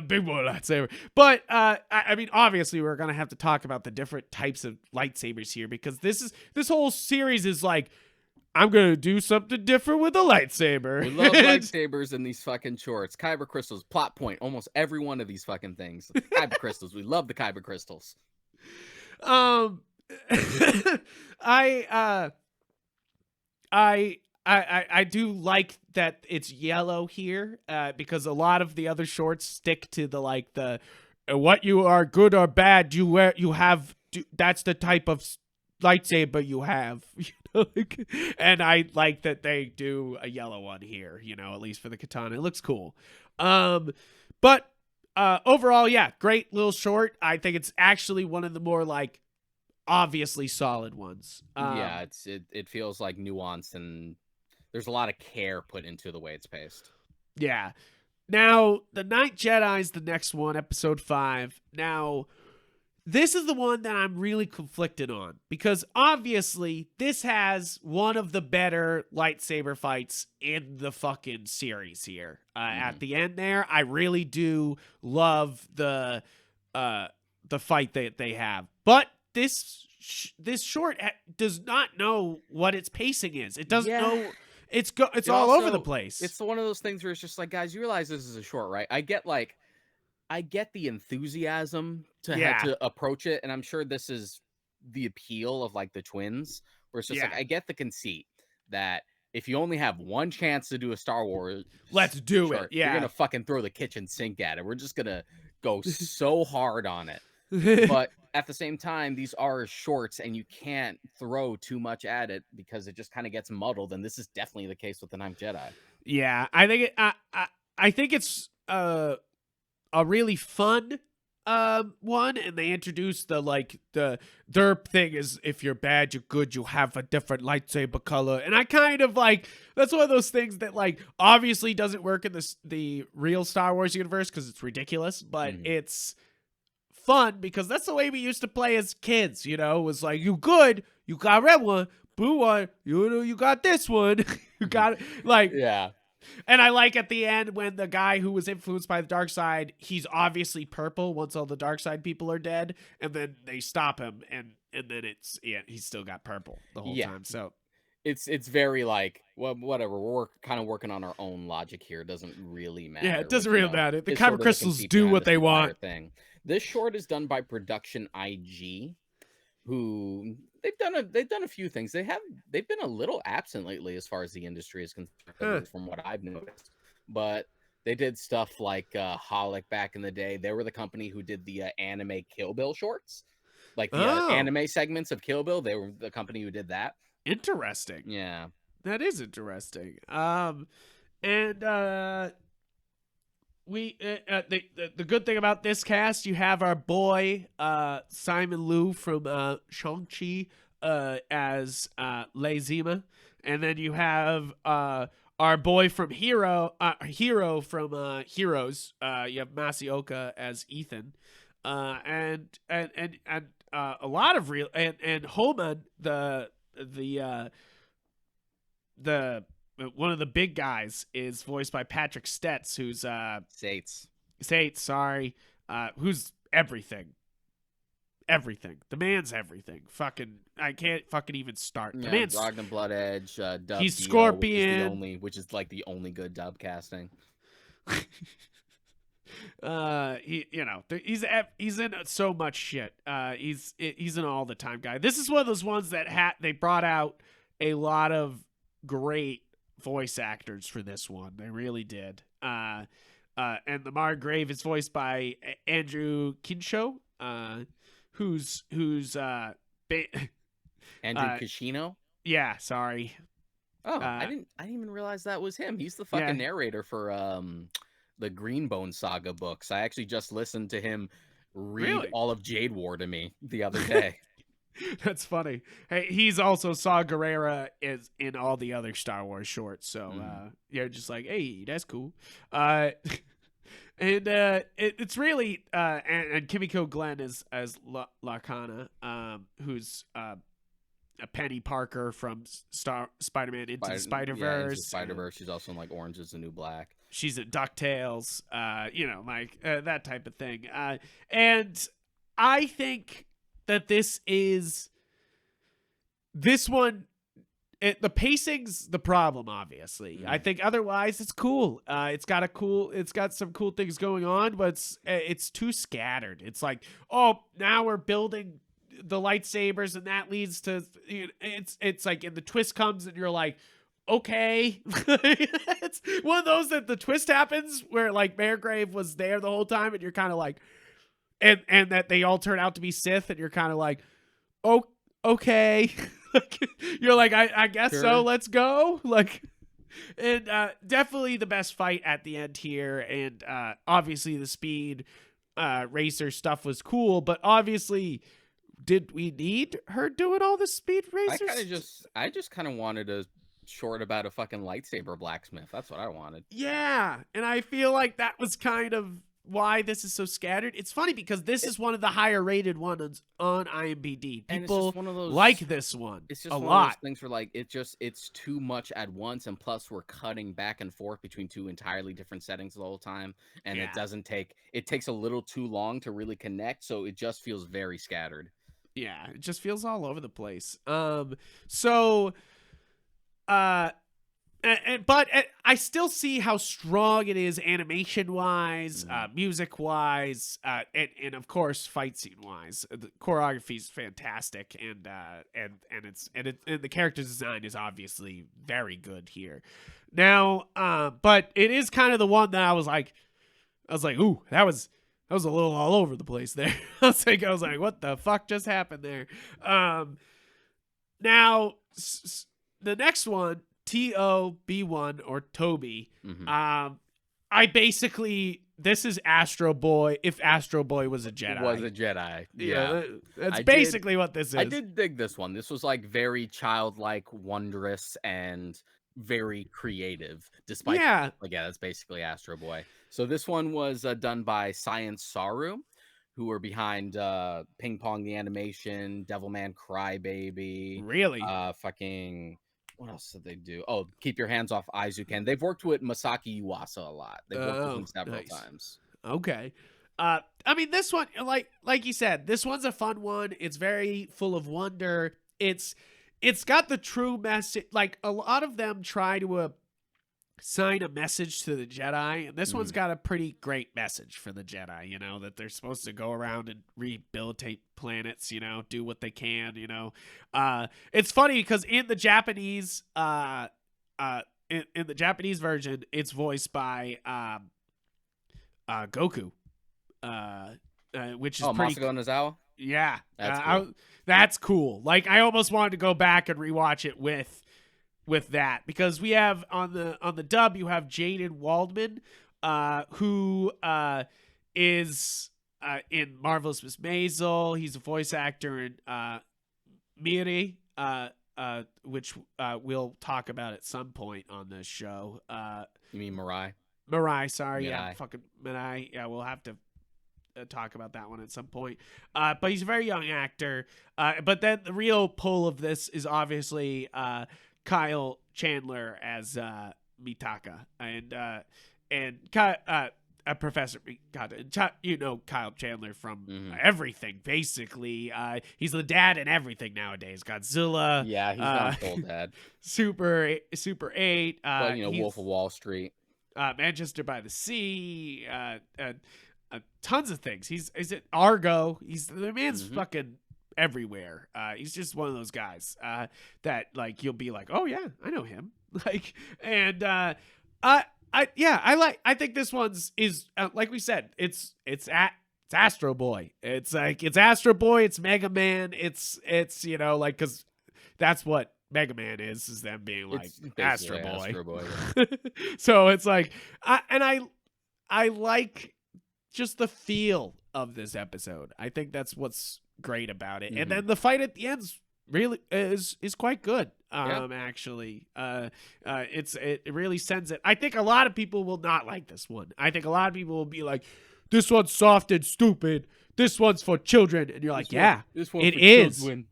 [SPEAKER 1] Big boy lightsaber. But I mean obviously we're going to have to talk about the different types of lightsabers here, because this whole series is like, I'm going to do something different with a lightsaber.
[SPEAKER 2] We love lightsabers in these fucking shorts. Kyber Crystals, plot point, almost every one of these fucking things. Kyber Crystals, we love the Kyber Crystals.
[SPEAKER 1] I do like that it's yellow here, because a lot of the other shorts stick to the like the what you are good or bad you have that's the type of lightsaber you have, you know? And I like that they do a yellow one here, you know, at least for the katana. It looks cool. But overall, yeah, great little short. I think it's actually one of the more like obviously solid ones.
[SPEAKER 2] Yeah, it feels like nuanced, and there's a lot of care put into the way it's paced.
[SPEAKER 1] Yeah. Now, The Night Jedi is the next one, episode 5. Now, this is the one that I'm really conflicted on, because obviously this has one of the better lightsaber fights in the fucking series here. At the end there, I really do love the fight that they have. But this short does not know what its pacing is. It doesn't know. It's all over the place.
[SPEAKER 2] It's one of those things where it's just like, guys, you realize this is a short, right? I get the enthusiasm to approach it, and I'm sure this is the appeal of like the twins, where it's just like, I get the conceit that if you only have one chance to do a Star Wars,
[SPEAKER 1] let's do it. Yeah,
[SPEAKER 2] you're gonna fucking throw the kitchen sink at it. We're just gonna go so hard on it. But at the same time, these are shorts, and you can't throw too much at it because it just kind of gets muddled. And this is definitely the case with the Ninth Jedi.
[SPEAKER 1] Yeah, I think I think it's a really fun one, and they introduced the derp thing is if you're bad, you're good, you have a different lightsaber color. And I kind of like, that's one of those things that like obviously doesn't work in the real Star Wars universe because it's ridiculous, but it's fun because that's the way we used to play as kids, you know. It was like, you good, you got red one, blue one, you got this one. You got like,
[SPEAKER 2] yeah.
[SPEAKER 1] And I like at the end when the guy who was influenced by the dark side, he's obviously purple once all the dark side people are dead, and then they stop him, and then he's still got purple the whole time. So
[SPEAKER 2] it's very like, well, whatever. We're kind of working on our own logic here. It doesn't really matter.
[SPEAKER 1] Yeah, it doesn't really matter. The Kyber Crystals do what they want.
[SPEAKER 2] Thing. This short is done by Production IG, who they've done a few things. They've been a little absent lately as far as the industry is concerned, from what I've noticed. But they did stuff like Holic back in the day. They were the company who did the anime Kill Bill shorts, like the anime segments of Kill Bill. They were the company who did that.
[SPEAKER 1] Interesting.
[SPEAKER 2] Yeah,
[SPEAKER 1] that is interesting. We the good thing about this cast, you have our boy Simon Liu from Shang-Chi as Lei Zima, and then you have our boy from Hero from Heroes. You have Masioka as Ethan, and a lot of real and Homan, the one of the big guys, is voiced by Patrick Stetz, who's Sates, sorry, who's everything. The man's everything. Fucking, I can't fucking even start. The man's
[SPEAKER 2] Brogdon Blood Edge, Dub
[SPEAKER 1] he's
[SPEAKER 2] Dio,
[SPEAKER 1] Scorpion,
[SPEAKER 2] which is like the only good dub casting.
[SPEAKER 1] He's in so much shit. He's an all the time guy. This is one of those ones that they brought out a lot of great voice actors for this one. They really did. And the Margrave is voiced by Andrew Kinshaw, who's
[SPEAKER 2] Andrew Kishino.
[SPEAKER 1] Yeah, sorry.
[SPEAKER 2] Oh, I didn't even realize that was him. He's the
[SPEAKER 1] Yeah,
[SPEAKER 2] fucking narrator for the Greenbone Saga books. I actually just listened to him read
[SPEAKER 1] really.
[SPEAKER 2] all of Jade War to me the other day.
[SPEAKER 1] That's funny. Hey, he's also Saw Gerrera is in all the other Star Wars shorts. So you're just like, hey, that's cool. Uh, and it's really and Kimiko Glenn as Lacana, who's a Penny Parker from Spider-Man Into the
[SPEAKER 2] Yeah, into
[SPEAKER 1] Spider-Verse.
[SPEAKER 2] Spider-Verse. She's also in like Orange is the New Black.
[SPEAKER 1] She's in DuckTales, like that type of thing. And I think that this one, the pacing's the problem, obviously. I think otherwise it's cool. It's got some cool things going on, but it's too scattered. It's like, oh, now we're building the lightsabers, and that leads to, it's like, and the twist comes, and you're like, okay. It's one of those that the twist happens where like Margrave was there the whole time, and you're kind of like, and that they all turn out to be Sith, and you're kind of like, oh, okay. You're like, I guess
[SPEAKER 2] Sure.
[SPEAKER 1] so. Let's go. Like, and definitely the best fight at the end here, and obviously the speed racer stuff was cool, but obviously, did we need her doing all the speed racers?
[SPEAKER 2] I just kind of wanted a short about a fucking lightsaber blacksmith. That's what I wanted.
[SPEAKER 1] Yeah, and I feel like that was kind of why this is so scattered. It's funny because this is one of the higher rated ones on IMDb.
[SPEAKER 2] And it's
[SPEAKER 1] People
[SPEAKER 2] just one of those,
[SPEAKER 1] like this one
[SPEAKER 2] it's just
[SPEAKER 1] a
[SPEAKER 2] one
[SPEAKER 1] lot.
[SPEAKER 2] of those things where like it's too much at once, and plus we're cutting back and forth between two entirely different settings the whole time, and it takes a little too long to really connect, so it just feels very scattered.
[SPEAKER 1] Yeah, it just feels all over the place. So but I still see how strong it is animation wise, music wise, and of course fight scene wise. The choreography is fantastic, and the character design is obviously very good here. Now, but it is kind of the one that I was like, ooh, that was a little all over the place there. I was like, what the fuck just happened there? Now, the next one, TOB1 or Toby. This is Astro Boy. If Astro Boy was a Jedi,
[SPEAKER 2] yeah.
[SPEAKER 1] That's basically what this is.
[SPEAKER 2] I did dig this one. This was like very childlike, wondrous, and very creative. Despite that's basically Astro Boy. So this one was done by Science Saru, who were behind Ping Pong the Animation, Devilman Crybaby.
[SPEAKER 1] Really?
[SPEAKER 2] Fucking. What else did they do? Oh, Keep Your Hands Off Aizuken. They've worked with Masaki Yuasa a lot. They've worked with him several times.
[SPEAKER 1] Okay. I mean, this one, like you said, this one's a fun one. It's very full of wonder. It's got the true message. Like, a lot of them try to sign a message to the Jedi, and this one's got a pretty great message for the Jedi, that they're supposed to go around and rehabilitate planets, do what they can, it's funny because in the Japanese in the Japanese version, it's voiced by Goku, which is pretty
[SPEAKER 2] Masako Nozawa.
[SPEAKER 1] Yeah,
[SPEAKER 2] that's cool.
[SPEAKER 1] That's cool. Like, I almost wanted to go back and rewatch it with that, because we have on the dub, you have Jaden Waldman, who is in Marvelous Miss Maisel. He's a voice actor in Miri, which we'll talk about at some point on this show.
[SPEAKER 2] You mean Mirai?
[SPEAKER 1] Mirai, sorry. Mirai. Yeah, fucking Mirai. Yeah, we'll have to talk about that one at some point. But he's a very young actor. But then the real pull of this is obviously Kyle Chandler as Mitaka, and Professor Mitaka. Kyle Chandler from everything, basically. He's the dad in everything nowadays. Godzilla.
[SPEAKER 2] Yeah, he's not full dad.
[SPEAKER 1] Super 8.
[SPEAKER 2] Wolf of Wall Street.
[SPEAKER 1] Manchester by the Sea. Tons of things. He's at Argo. The man's fucking everywhere. He's just one of those guys that, like, you'll be like, oh yeah, I know him. Like, and I think this one's is like we said, it's Astro Boy. It's Astro Boy. It's Mega Man. It's because that's what Mega Man is them being like
[SPEAKER 2] It's basically
[SPEAKER 1] Astro Boy.
[SPEAKER 2] Astro Boy.
[SPEAKER 1] So it's like, I like just the feel of this episode. I think that's what's great about it. And then the fight at the end's really is quite good. Actually, it really sends it. I think a lot of people will not like this one. I think a lot of people will be like, this one's soft and stupid. This one's for children. And you're like,
[SPEAKER 2] this one
[SPEAKER 1] it
[SPEAKER 2] for
[SPEAKER 1] is.
[SPEAKER 2] children.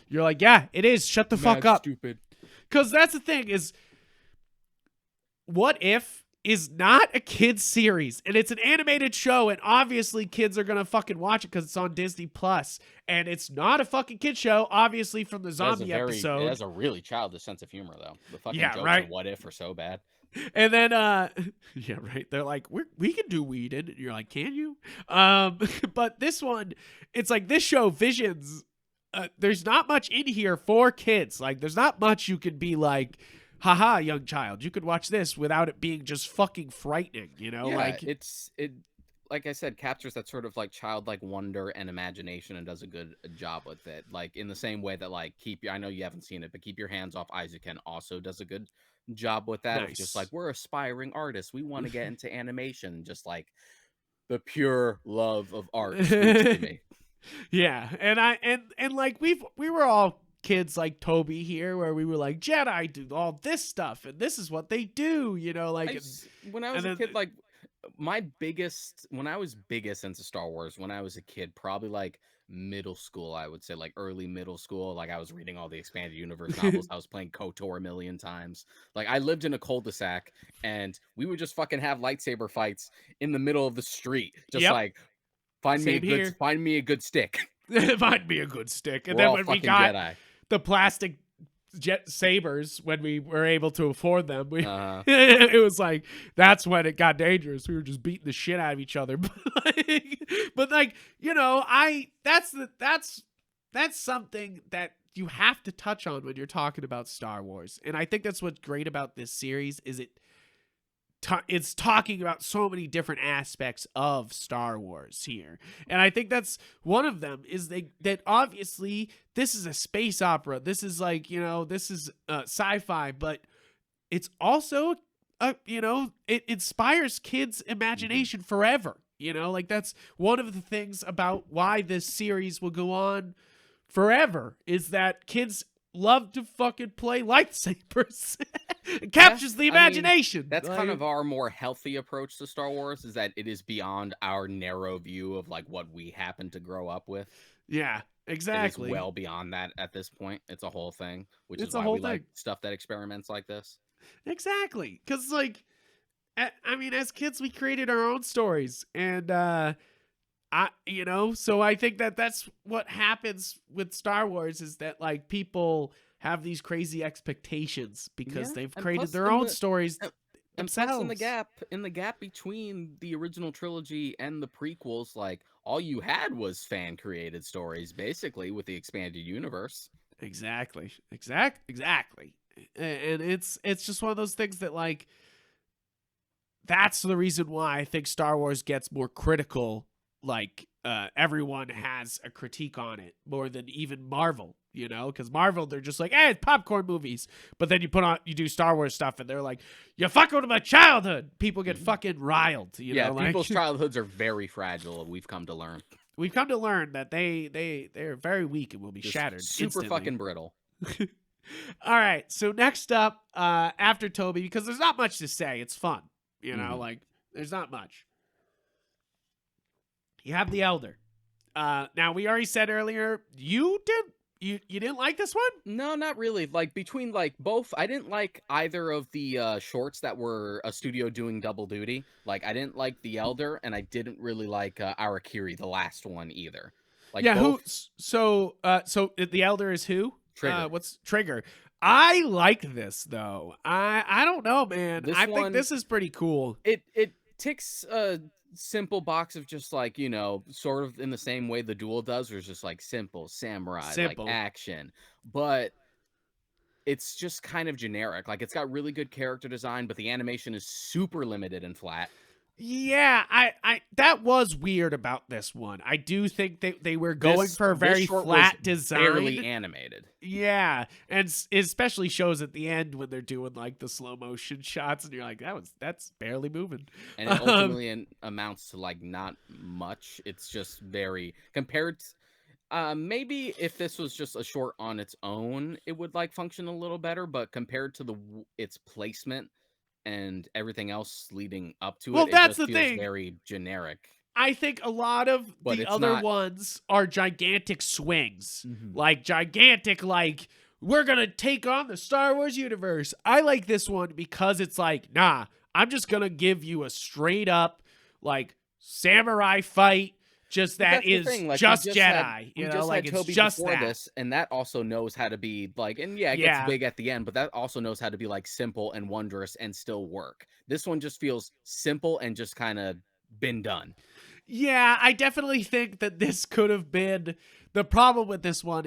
[SPEAKER 1] You're like, yeah, it is. Shut the fuck up.
[SPEAKER 2] Stupid.
[SPEAKER 1] Because that's the thing is, What If is not a kid's series, and it's an animated show, and obviously kids are gonna fucking watch it because it's on Disney Plus, and it's not a fucking kid show, obviously from the zombie episode.
[SPEAKER 2] It has a really childish sense of humor, though. The fucking jokes
[SPEAKER 1] right.
[SPEAKER 2] of What If are so bad.
[SPEAKER 1] And then, yeah, right. They're like, we can do Whedon. And you're like, can you? But this one, it's like this show, Visions. There's not much in here for kids. Like, there's not much you could be like, haha, young child. You could watch this without it being just fucking frightening. You know,
[SPEAKER 2] Yeah,
[SPEAKER 1] like
[SPEAKER 2] it. Like I said, captures that sort of like childlike wonder and imagination and does a good job with it. Like in the same way that like I know you haven't seen it, but Keep Your Hands Off Isaac also does a good job with that.
[SPEAKER 1] Nice.
[SPEAKER 2] It's just like, we're aspiring artists. We want to get into animation. Just like the pure love of art speaks to me.
[SPEAKER 1] Yeah. And like we were all kids like Toby here, where we were like, Jedi do all this stuff and this is what they do, you know, like
[SPEAKER 2] when I was a kid, like when I was biggest into Star Wars when I was a kid, probably like middle school, I would say like early middle school, like I was reading all the expanded universe novels. I was playing KOTOR a million times. Like I lived in a cul-de-sac and we would just fucking have lightsaber fights in the middle of the street. Just like find me a good stick.
[SPEAKER 1] Find me a good stick. And
[SPEAKER 2] We're
[SPEAKER 1] then
[SPEAKER 2] all
[SPEAKER 1] when we
[SPEAKER 2] fucking
[SPEAKER 1] got
[SPEAKER 2] Jedi.
[SPEAKER 1] the plastic jet sabers, when we were able to afford them, it was like, that's when it got dangerous. We were just beating the shit out of each other. But like, you know, that's something that you have to touch on when you're talking about Star Wars. And I think that's what's great about this series is it's talking about so many different aspects of Star Wars here. And I think that's one of them is that obviously this is a space opera. This is like, you know, this is sci-fi, but it's also, you know, it inspires kids' imagination forever. You know, like that's one of the things about why this series will go on forever is that kids love to fucking play lightsabers. It captures the imagination.
[SPEAKER 2] I mean, that's kind of our more healthy approach to Star Wars, is that it is beyond our narrow view of like what we happen to grow up with.
[SPEAKER 1] Yeah, exactly.
[SPEAKER 2] It is well beyond that at this point. It's a whole thing, which is why we like stuff that experiments like this.
[SPEAKER 1] Exactly. Because like, I mean, as kids, we created our own stories, and you know, so I think that that's what happens with Star Wars is that like people have these crazy expectations because they've created their own stories themselves.
[SPEAKER 2] And plus in the gap between the original trilogy and the prequels, like all you had was fan created stories basically with the expanded universe.
[SPEAKER 1] Exactly. And it's just one of those things that like that's the reason why I think Star Wars gets more critical. Like everyone has a critique on it more than even Marvel, you know, because Marvel, they're just like, hey, it's popcorn movies. But then you do Star Wars stuff and they're like, you're fucking with my childhood. People get fucking riled, you know.
[SPEAKER 2] People's childhoods are very fragile. We've come to learn.
[SPEAKER 1] We've come to learn that they're very weak and will be shattered.
[SPEAKER 2] Super
[SPEAKER 1] instantly.
[SPEAKER 2] Fucking brittle.
[SPEAKER 1] All right. So next up, after Toby, because there's not much to say. It's fun, you know, like there's not much. You have the Elder. Now we already said earlier you didn't like this one?
[SPEAKER 2] No, not really. Like between like both, I didn't like either of the shorts that were a studio doing double duty. Like I didn't like the Elder, and I didn't really like our Akiri, the last one either. Like both...
[SPEAKER 1] So the Elder is who?
[SPEAKER 2] Trigger.
[SPEAKER 1] What's Trigger? I like this though. I don't know, man. I think this is pretty cool.
[SPEAKER 2] It ticks simple box of just like, you know, sort of in the same way the Duel does, where it's just like simple samurai, like action, but it's just kind of generic. Like it's got really good character design, but the animation is super limited and flat.
[SPEAKER 1] Yeah, I that was weird about this one. I do think they were going for a
[SPEAKER 2] This
[SPEAKER 1] very
[SPEAKER 2] short was
[SPEAKER 1] flat
[SPEAKER 2] barely
[SPEAKER 1] design.
[SPEAKER 2] animated,
[SPEAKER 1] Yeah, and especially shows at the end when they're doing like the slow motion shots, and you're like, that's barely moving.
[SPEAKER 2] and it
[SPEAKER 1] Um,
[SPEAKER 2] ultimately amounts to like not much. It's just very compared. Maybe if this was just a short on its own, it would like function a little better. But compared to its placement and everything else leading up to
[SPEAKER 1] well,
[SPEAKER 2] it, it
[SPEAKER 1] that's
[SPEAKER 2] just
[SPEAKER 1] the
[SPEAKER 2] feels
[SPEAKER 1] thing.
[SPEAKER 2] very generic.
[SPEAKER 1] I think a lot of
[SPEAKER 2] But
[SPEAKER 1] the
[SPEAKER 2] it's
[SPEAKER 1] other
[SPEAKER 2] not.
[SPEAKER 1] ones are gigantic swings.
[SPEAKER 2] Mhm.
[SPEAKER 1] Like gigantic like we're going to take on the Star Wars universe. I like this one because it's like, nah, I'm just going to give you a straight up like samurai fight just
[SPEAKER 2] But
[SPEAKER 1] that
[SPEAKER 2] that's the
[SPEAKER 1] is
[SPEAKER 2] thing, like,
[SPEAKER 1] just Jedi,
[SPEAKER 2] we just
[SPEAKER 1] like
[SPEAKER 2] had
[SPEAKER 1] it's
[SPEAKER 2] Toby
[SPEAKER 1] just
[SPEAKER 2] before
[SPEAKER 1] that.
[SPEAKER 2] this, and that also knows how to be, like and yeah, it gets
[SPEAKER 1] Yeah.
[SPEAKER 2] big at the end, but that also knows how to be, like, simple and wondrous and still work. This one just feels simple and just kinda been done.
[SPEAKER 1] Yeah, I definitely think that this could have been the problem with this one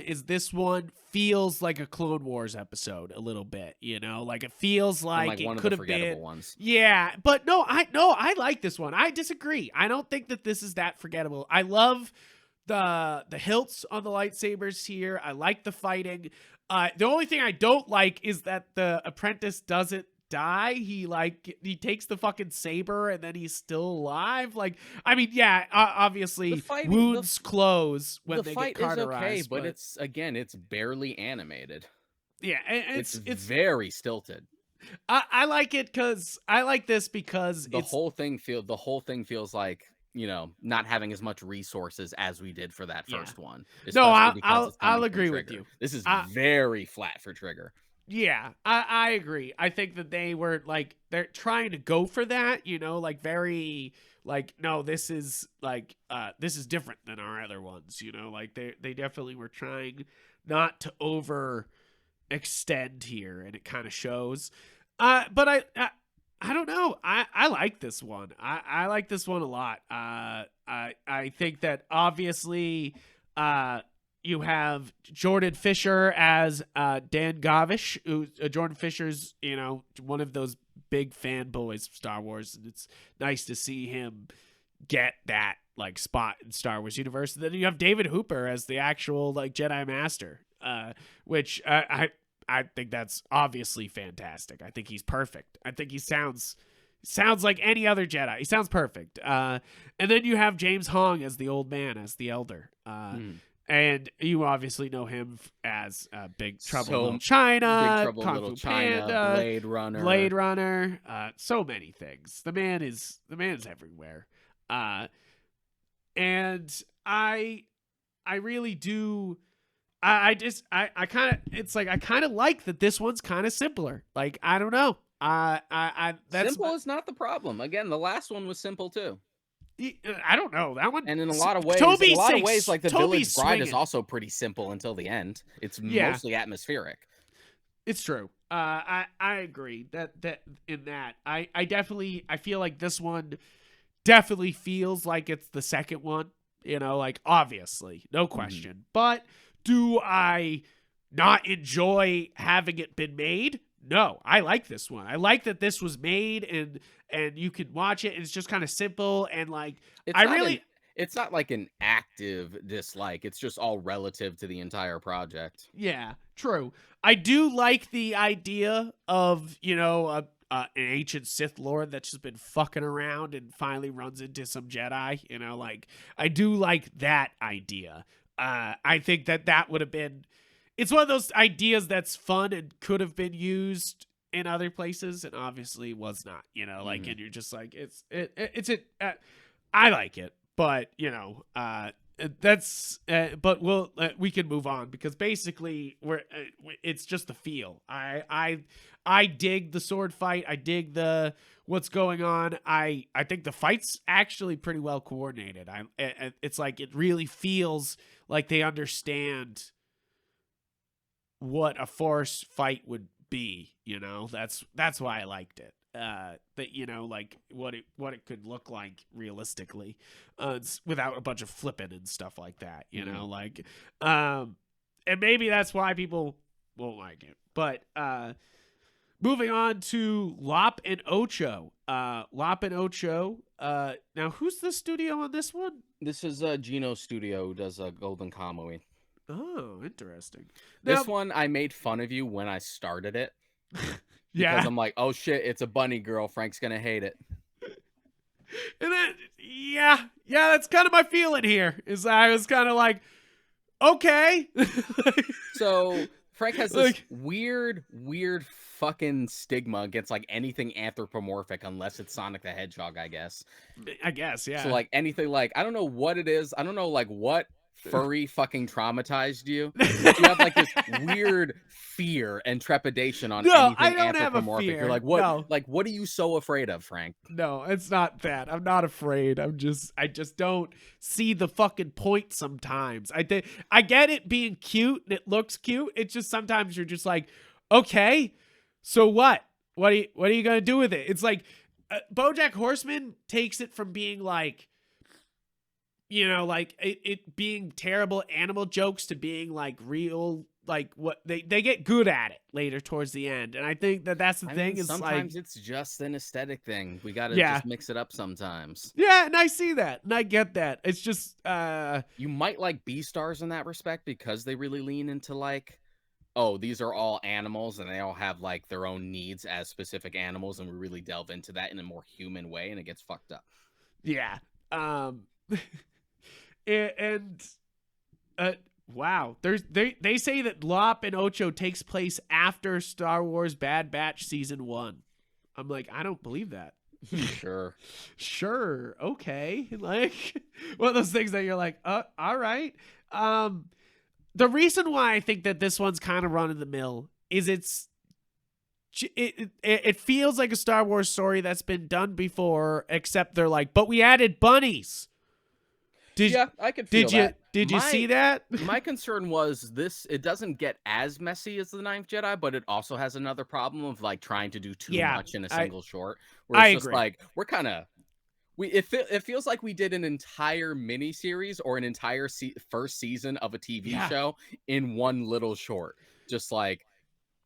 [SPEAKER 1] feels like a Clone Wars episode a little bit, like it feels
[SPEAKER 2] And, like,
[SPEAKER 1] like it
[SPEAKER 2] one of the
[SPEAKER 1] could have
[SPEAKER 2] forgettable
[SPEAKER 1] been.
[SPEAKER 2] ones.
[SPEAKER 1] Yeah, but no, I like this one. I disagree. I don't think that this is that forgettable. I love the hilts on the lightsabers here. I like the fighting. The only thing I don't like is that the apprentice doesn't die. He takes the fucking saber and then he's still alive. Like, I mean, yeah,
[SPEAKER 2] The
[SPEAKER 1] obviously
[SPEAKER 2] fighting
[SPEAKER 1] wounds close when
[SPEAKER 2] the
[SPEAKER 1] they get
[SPEAKER 2] fight is okay,
[SPEAKER 1] cauterized,
[SPEAKER 2] but
[SPEAKER 1] but
[SPEAKER 2] it's again, it's barely animated.
[SPEAKER 1] yeah,
[SPEAKER 2] It's
[SPEAKER 1] it's
[SPEAKER 2] very stilted.
[SPEAKER 1] I like it because I like this because it's
[SPEAKER 2] The whole thing feels like, not having as much resources as we did for that
[SPEAKER 1] yeah.
[SPEAKER 2] first one,
[SPEAKER 1] No,
[SPEAKER 2] especially because it's
[SPEAKER 1] I'll
[SPEAKER 2] coming from
[SPEAKER 1] agree with
[SPEAKER 2] Trigger.
[SPEAKER 1] you.
[SPEAKER 2] This is
[SPEAKER 1] I
[SPEAKER 2] very flat for Trigger.
[SPEAKER 1] Yeah, I agree. I think that they were like they're trying to go for that, like very like no, this is different than our other ones, like they definitely were trying not to over extend here and it kind of shows. But I don't know. I like this one. I like this one a lot. I think that obviously you have Jordan Fisher as Dan Gavish, who Jordan Fisher's, one of those big fanboys of Star Wars, and it's nice to see him get that like spot in Star Wars universe. And then you have David Hooper as the actual like Jedi Master, which I think that's obviously fantastic. I think he's perfect. I think he sounds like any other Jedi. He sounds perfect. And then you have James Hong as the old man, as the elder. And you obviously know him as Big Trouble in Little
[SPEAKER 2] Big
[SPEAKER 1] China,
[SPEAKER 2] Trouble in
[SPEAKER 1] Kung
[SPEAKER 2] Little
[SPEAKER 1] Fu
[SPEAKER 2] China,
[SPEAKER 1] Panda,
[SPEAKER 2] Blade Runner.
[SPEAKER 1] so many things. The man is everywhere. And I really do. I kind of it's like I kind of like that this one's kind of simpler. Like I don't know. That's
[SPEAKER 2] Simple is not the problem. Again, the last one was simple too.
[SPEAKER 1] I don't know that one.
[SPEAKER 2] And in a lot of ways, like the
[SPEAKER 1] Toby's
[SPEAKER 2] Village Bride is
[SPEAKER 1] swinging.
[SPEAKER 2] also pretty simple until the end. It's
[SPEAKER 1] Yeah,
[SPEAKER 2] mostly atmospheric.
[SPEAKER 1] it's true. I agree that in that I definitely I feel like this one definitely feels like it's the second one. Like obviously, no question. But do I not enjoy having it been made? No, I like this one. I like that this was made and you can watch it and it's just kind of simple and like
[SPEAKER 2] It's
[SPEAKER 1] I
[SPEAKER 2] not
[SPEAKER 1] really
[SPEAKER 2] it's not like an active dislike. It's just all relative to the entire project.
[SPEAKER 1] yeah, true. I do like the idea of, an ancient Sith Lord that's just been fucking around and finally runs into some Jedi, like I do like that idea. I think that would have been it's one of those ideas that's fun and could have been used in other places and obviously was not, like and you're just like I like it, but that's but we can move on because basically it's just the feel. I dig the sword fight. I dig the what's going on. I think the fight's actually pretty well coordinated. It's like it really feels like they understand what a force fight would be. That's why I liked it. That like what it could look like realistically, without a bunch of flipping and stuff like that. Like, and maybe that's why people won't like it. But moving on to Lop and Ocho. Lop and Ocho Now who's the studio on this one?
[SPEAKER 2] This is Gino Studio, who does Golden Kamuy.
[SPEAKER 1] Oh, interesting. Now,
[SPEAKER 2] This one, I made fun of you when I started it.
[SPEAKER 1] yeah.
[SPEAKER 2] Because I'm like, oh shit, it's a bunny girl. Frank's gonna hate it.
[SPEAKER 1] And then, yeah, that's kind of my feeling here. Is I was kind of like, okay.
[SPEAKER 2] So Frank has this
[SPEAKER 1] Like-
[SPEAKER 2] weird fucking stigma against like anything anthropomorphic unless it's Sonic the Hedgehog, I guess.
[SPEAKER 1] I guess, yeah.
[SPEAKER 2] So like anything like, I don't know what it is. I don't know like what furry fucking traumatized you. But you have like this weird fear and trepidation on
[SPEAKER 1] No,
[SPEAKER 2] anything
[SPEAKER 1] I don't have a
[SPEAKER 2] anthropomorphic.
[SPEAKER 1] fear.
[SPEAKER 2] You're like, what?
[SPEAKER 1] No.
[SPEAKER 2] Like, what are you so afraid of, Frank?
[SPEAKER 1] No, it's not that. I'm not afraid. I just don't see the fucking point sometimes. I get it being cute and it looks cute. It's just sometimes you're just like, okay, so what? What are you gonna do with it? It's like BoJack Horseman takes it from being like, you know, like it being terrible animal jokes to being like real, like what they get good at it later towards the end. And I think that's the thing. Is
[SPEAKER 2] sometimes
[SPEAKER 1] like,
[SPEAKER 2] it's just an aesthetic thing. We gotta
[SPEAKER 1] Yeah.
[SPEAKER 2] just mix it up sometimes.
[SPEAKER 1] yeah, and I see that and I get that. It's just
[SPEAKER 2] You might like B-Stars in that respect because they really lean into like, oh, these are all animals and they all have like their own needs as specific animals, and we really delve into that in a more human way, and it gets fucked up.
[SPEAKER 1] yeah. And wow, they say that Lop and Ocho takes place after Star Wars Bad Batch season 1. I'm like, I don't believe that. Sure, okay. Like one of those things that you're like, all right. The reason why I think that this one's kind of run of the mill is it feels like a Star Wars story that's been done before, except they're like, but we added bunnies.
[SPEAKER 2] I could feel that.
[SPEAKER 1] Did you see that?
[SPEAKER 2] My concern was this, it doesn't get as messy as the Ninth Jedi, but it also has another problem of like trying to do too much in a single short. Where it's just
[SPEAKER 1] agree.
[SPEAKER 2] like, we're kind of, it feels like we did an entire mini series or an entire first season of a TV show in one little short. Just like,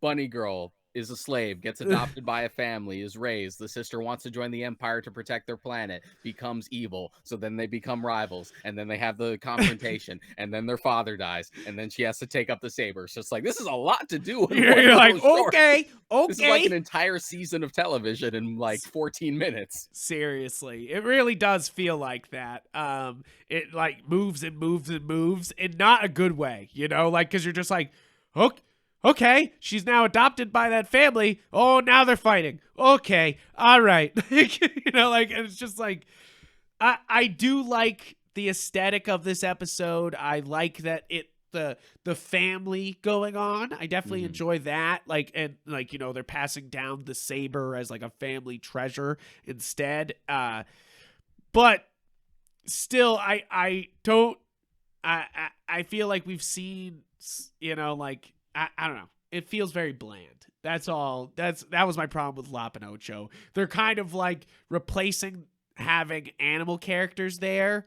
[SPEAKER 2] bunny girl is a slave, gets adopted by a family, is raised. The sister wants to join the Empire to protect their planet, becomes evil. So then they become rivals, and then they have the confrontation, and then their father dies, and then she has to take up the saber. So it's like, this is a lot to do.
[SPEAKER 1] You're like, okay.
[SPEAKER 2] This is like an entire season of television in like 14 minutes.
[SPEAKER 1] Seriously, it really does feel like that. It like moves and moves and moves in not a good way, you know, like, because you're just like, okay, she's now adopted by that family. Oh, now they're fighting. Okay, all right. You know, like, and it's just like, I do like the aesthetic of this episode. I like that the family going on. I definitely enjoy that. Like, and like, you know, they're passing down the saber as like a family treasure instead. But still, I don't. I feel like we've seen, you know, like. I don't know. It feels very bland. That's all. That was my problem with Lop and Ocho. They're kind of like replacing having animal characters there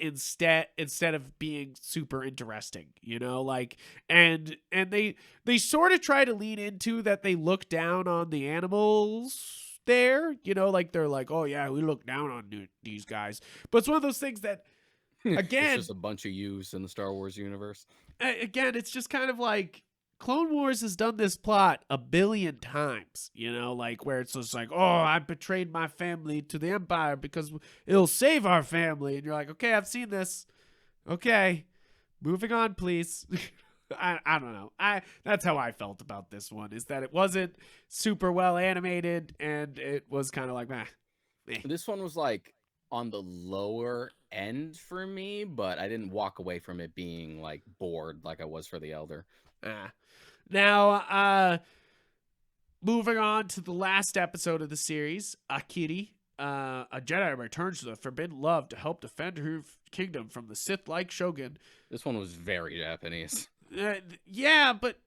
[SPEAKER 1] instead of being super interesting, you know, like, and they sort of try to lean into that they look down on the animals there, you know, like they're like, oh yeah, we look down on these guys. But it's one of those things that, again,
[SPEAKER 2] it's just a bunch of yous in the Star Wars universe.
[SPEAKER 1] Again, it's just kind of like Clone Wars has done this plot a billion times, you know, like where it's just like, oh, I betrayed my family to the Empire because it'll save our family. And you're like, okay, I've seen this. Okay, moving on, please. I don't know. That's how I felt about this one, is that it wasn't super well animated and it was kind of like, meh.
[SPEAKER 2] This one was like on the lower end for me, but I didn't walk away from it being like bored like I was for the Elder.
[SPEAKER 1] Now, moving on to the last episode of the series, Akiri, a Jedi returns to the Forbidden Love to help defend her kingdom from the Sith-like Shogun.
[SPEAKER 2] This one was very Japanese.
[SPEAKER 1] Yeah, but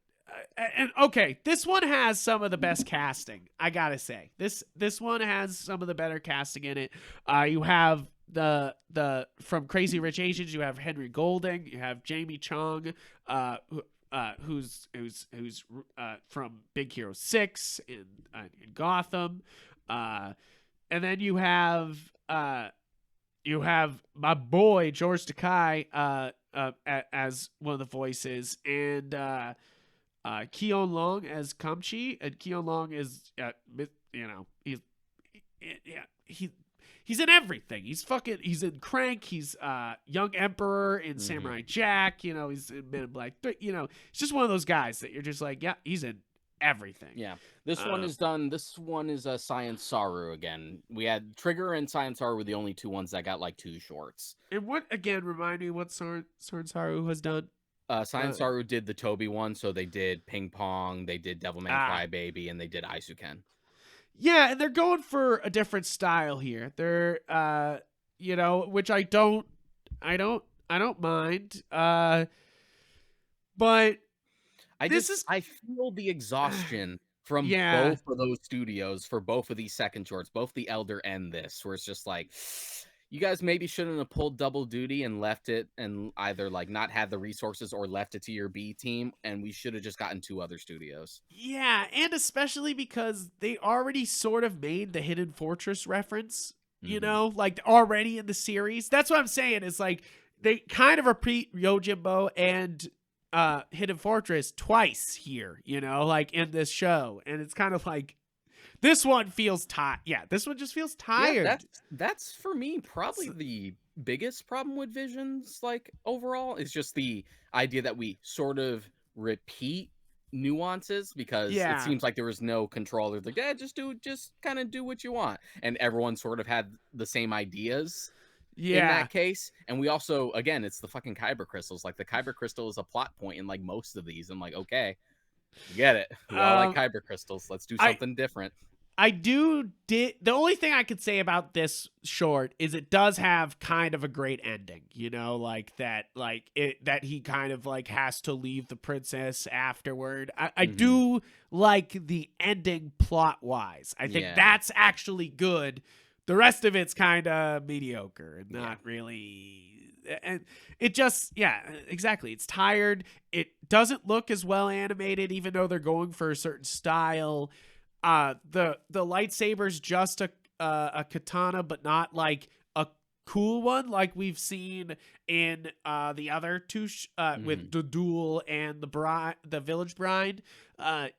[SPEAKER 1] and okay, this one has some of the best casting, I gotta say. This one has some of the better casting in it. You have the from Crazy Rich Asians, you have Henry Golding, you have Jamie Chung, who's from Big Hero 6 in Gotham. and then you have my boy George Takei as one of the voices, and Keon Long as Kamchi, and Keon Long is he's in everything. He's in Crank. He's Young Emperor in Samurai Jack. He's in Men in Black 3. He's just one of those guys that you're just like, yeah, he's in everything.
[SPEAKER 2] Yeah. This one is done. This one is a Science Saru again. We had Trigger and Science Saru were the only two ones that got like 2 shorts.
[SPEAKER 1] And what, again, remind me what Soren Saru has done?
[SPEAKER 2] Science Saru did the Toby one, so they did Ping Pong, they did Devilman Crybaby, and they did Aisuken.
[SPEAKER 1] Yeah, and they're going for a different style here. They're which I don't mind. But
[SPEAKER 2] I feel the exhaustion from both of those studios for both of these second shorts, both the Elder and this, where it's just like, you guys maybe shouldn't have pulled double duty and left it and either like not had the resources or left it to your B team, and we should have just gotten 2 other studios.
[SPEAKER 1] Yeah, and especially because they already sort of made the Hidden Fortress reference, like already in the series. That's what I'm saying. It's like they kind of repeat Yojimbo and Hidden Fortress twice here, like in this show. And it's kind of like, this one feels tired. Yeah, this one just feels tired.
[SPEAKER 2] Yeah, that's for me probably the biggest problem with Visions, like overall, is just the idea that we sort of repeat nuances, because it seems like there was no control. They're like, yeah, just kind of do what you want, and everyone sort of had the same ideas. In that case. And we also, again, it's the fucking Kyber Crystals. Like, the Kyber Crystal is a plot point in like most of these. I'm like, okay, get it. We all like Kyber Crystals. Let's do something different.
[SPEAKER 1] The only thing I could say about this short is it does have kind of a great ending, like that, that he kind of like has to leave the princess afterward. I do like the ending plot wise. I think that's actually good. The rest of it's kind of mediocre and not really. And it just, exactly. It's tired. It doesn't look as well animated, even though they're going for a certain style. The lightsaber's just a katana, but not like a cool one like we've seen in the other two with the duel and the village bride.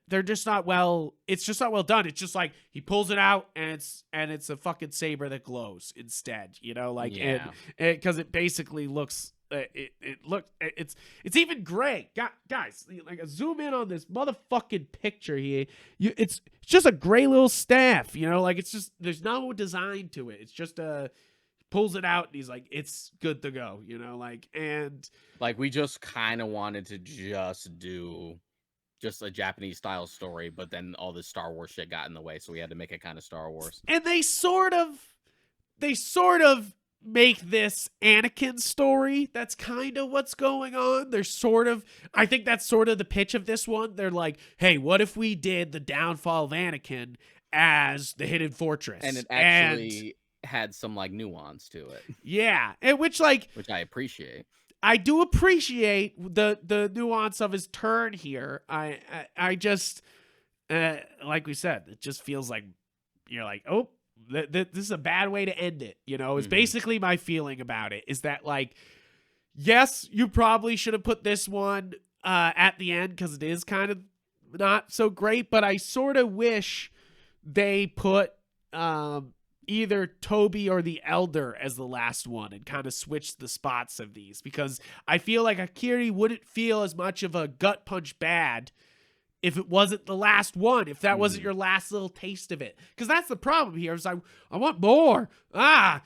[SPEAKER 1] They're just not well. It's just not well done. It's just like he pulls it out and it's a fucking saber that glows instead. And because it basically looks. It's even gray, guys. Like, zoom in on this motherfucking picture here. It's just a gray little staff. Like, it's just, there's no design to it. It's just pulls it out and he's like, it's good to go. And
[SPEAKER 2] like, we just kind of wanted to just do just a Japanese style story, but then all this Star Wars shit got in the way, so we had to make it kind of Star Wars.
[SPEAKER 1] And they sort of make this Anakin story. That's kind of what's going on. I think that's sort of the pitch of this one. They're like, hey, what if we did the downfall of Anakin as the Hidden Fortress?
[SPEAKER 2] And it actually had some like nuance to it.
[SPEAKER 1] Yeah. And which I
[SPEAKER 2] appreciate.
[SPEAKER 1] I do appreciate the nuance of his turn here. I just, like we said, it just feels like you're like, oh, this is a bad way to end it. Is basically my feeling about it, is that, like, yes, you probably should have put this one at the end because it is kind of not so great, but I sort of wish they put either Toby or the Elder as the last one and kind of switched the spots of these, because I feel like Akiri wouldn't feel as much of a gut punch bad if it wasn't the last one, if that wasn't your last little taste of it. Because that's the problem here, is I want more. I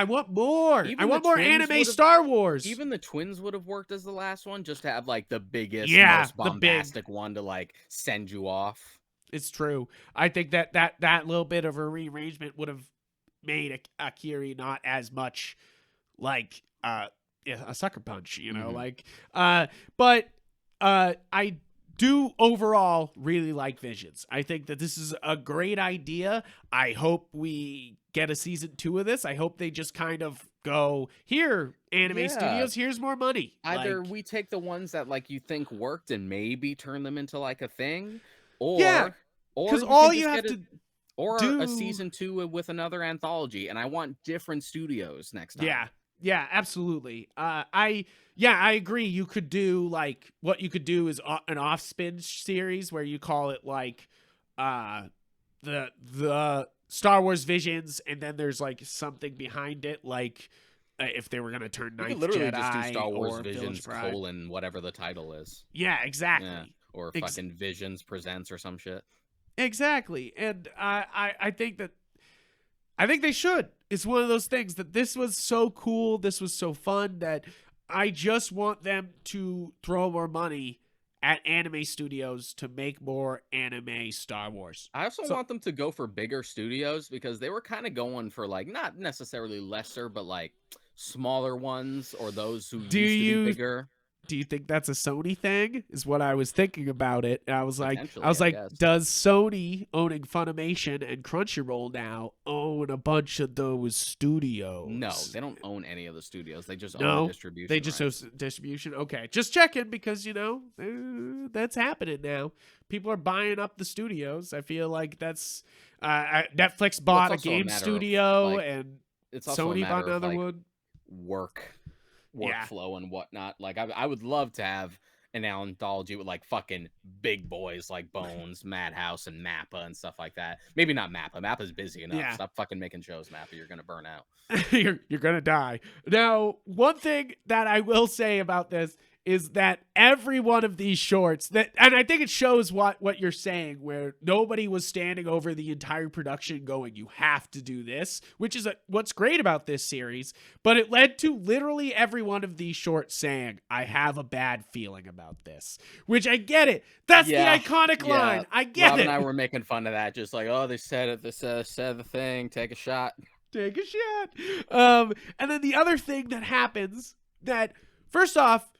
[SPEAKER 1] want more. I want more anime Star Wars.
[SPEAKER 2] Even the twins would have worked as the last one, just to have like the biggest, most bombastic one to like send you off.
[SPEAKER 1] It's true. I think that little bit of a rearrangement would have made Akiri not as much like a sucker punch, but I do overall really like Visions. I think that this is a great idea. I hope we get a season 2 of this. I hope they just kind of go, here, anime studios, here's more money.
[SPEAKER 2] Either we take the ones that like you think worked and maybe turn them into like a thing, or Or a season 2 with another anthology, and I want different studios next time.
[SPEAKER 1] Yeah, absolutely. I agree. You could do like what you could do is an off-spin series where you call it like the Star Wars Visions, and then there's like something behind it, like if they were gonna turn
[SPEAKER 2] You
[SPEAKER 1] Night
[SPEAKER 2] could literally
[SPEAKER 1] Jedi
[SPEAKER 2] just do Star Wars
[SPEAKER 1] or
[SPEAKER 2] Visions
[SPEAKER 1] Village Bride. :
[SPEAKER 2] whatever the title is.
[SPEAKER 1] Yeah, exactly.
[SPEAKER 2] Yeah. Or fucking Visions Presents or some shit.
[SPEAKER 1] Exactly. And I think they should. It's one of those things that this was so cool, this was so fun, that I just want them to throw more money at anime studios to make more anime Star Wars.
[SPEAKER 2] I also want them to go for bigger studios, because they were kind of going for like not necessarily lesser, but like smaller ones, or those who used to be bigger.
[SPEAKER 1] Do you think that's a Sony thing? Is what I was thinking about it. And I was like,
[SPEAKER 2] guess.
[SPEAKER 1] does Sony owning Funimation and Crunchyroll now own a bunch of those studios?
[SPEAKER 2] No, they don't own any of the studios. They just own the distribution.
[SPEAKER 1] They just own distribution. Okay, just checking, because that's happening now. People are buying up the studios. I feel like that's Netflix bought a game studio, and
[SPEAKER 2] it's also
[SPEAKER 1] Sony bought another one.
[SPEAKER 2] Workflow and whatnot. Like I would love to have an anthology with like fucking big boys like Bones, Madhouse, and Mappa and stuff like that. Maybe not Mappa. Mappa's busy enough. Yeah. Stop fucking making shows, Mappa. You're gonna burn out.
[SPEAKER 1] you're gonna die. Now, one thing that I will say about this is that every one of these shorts and I think it shows what you're saying, where nobody was standing over the entire production going, you have to do this, which is what's great about this series. But it led to literally every one of these shorts saying, I have a bad feeling about this, which I get it. That's the iconic line. I get
[SPEAKER 2] Rob
[SPEAKER 1] it.
[SPEAKER 2] And I were making fun of that, just like, oh, they said it. They said the thing. Take a shot.
[SPEAKER 1] Take a shot. And then the other thing that happens, that first off,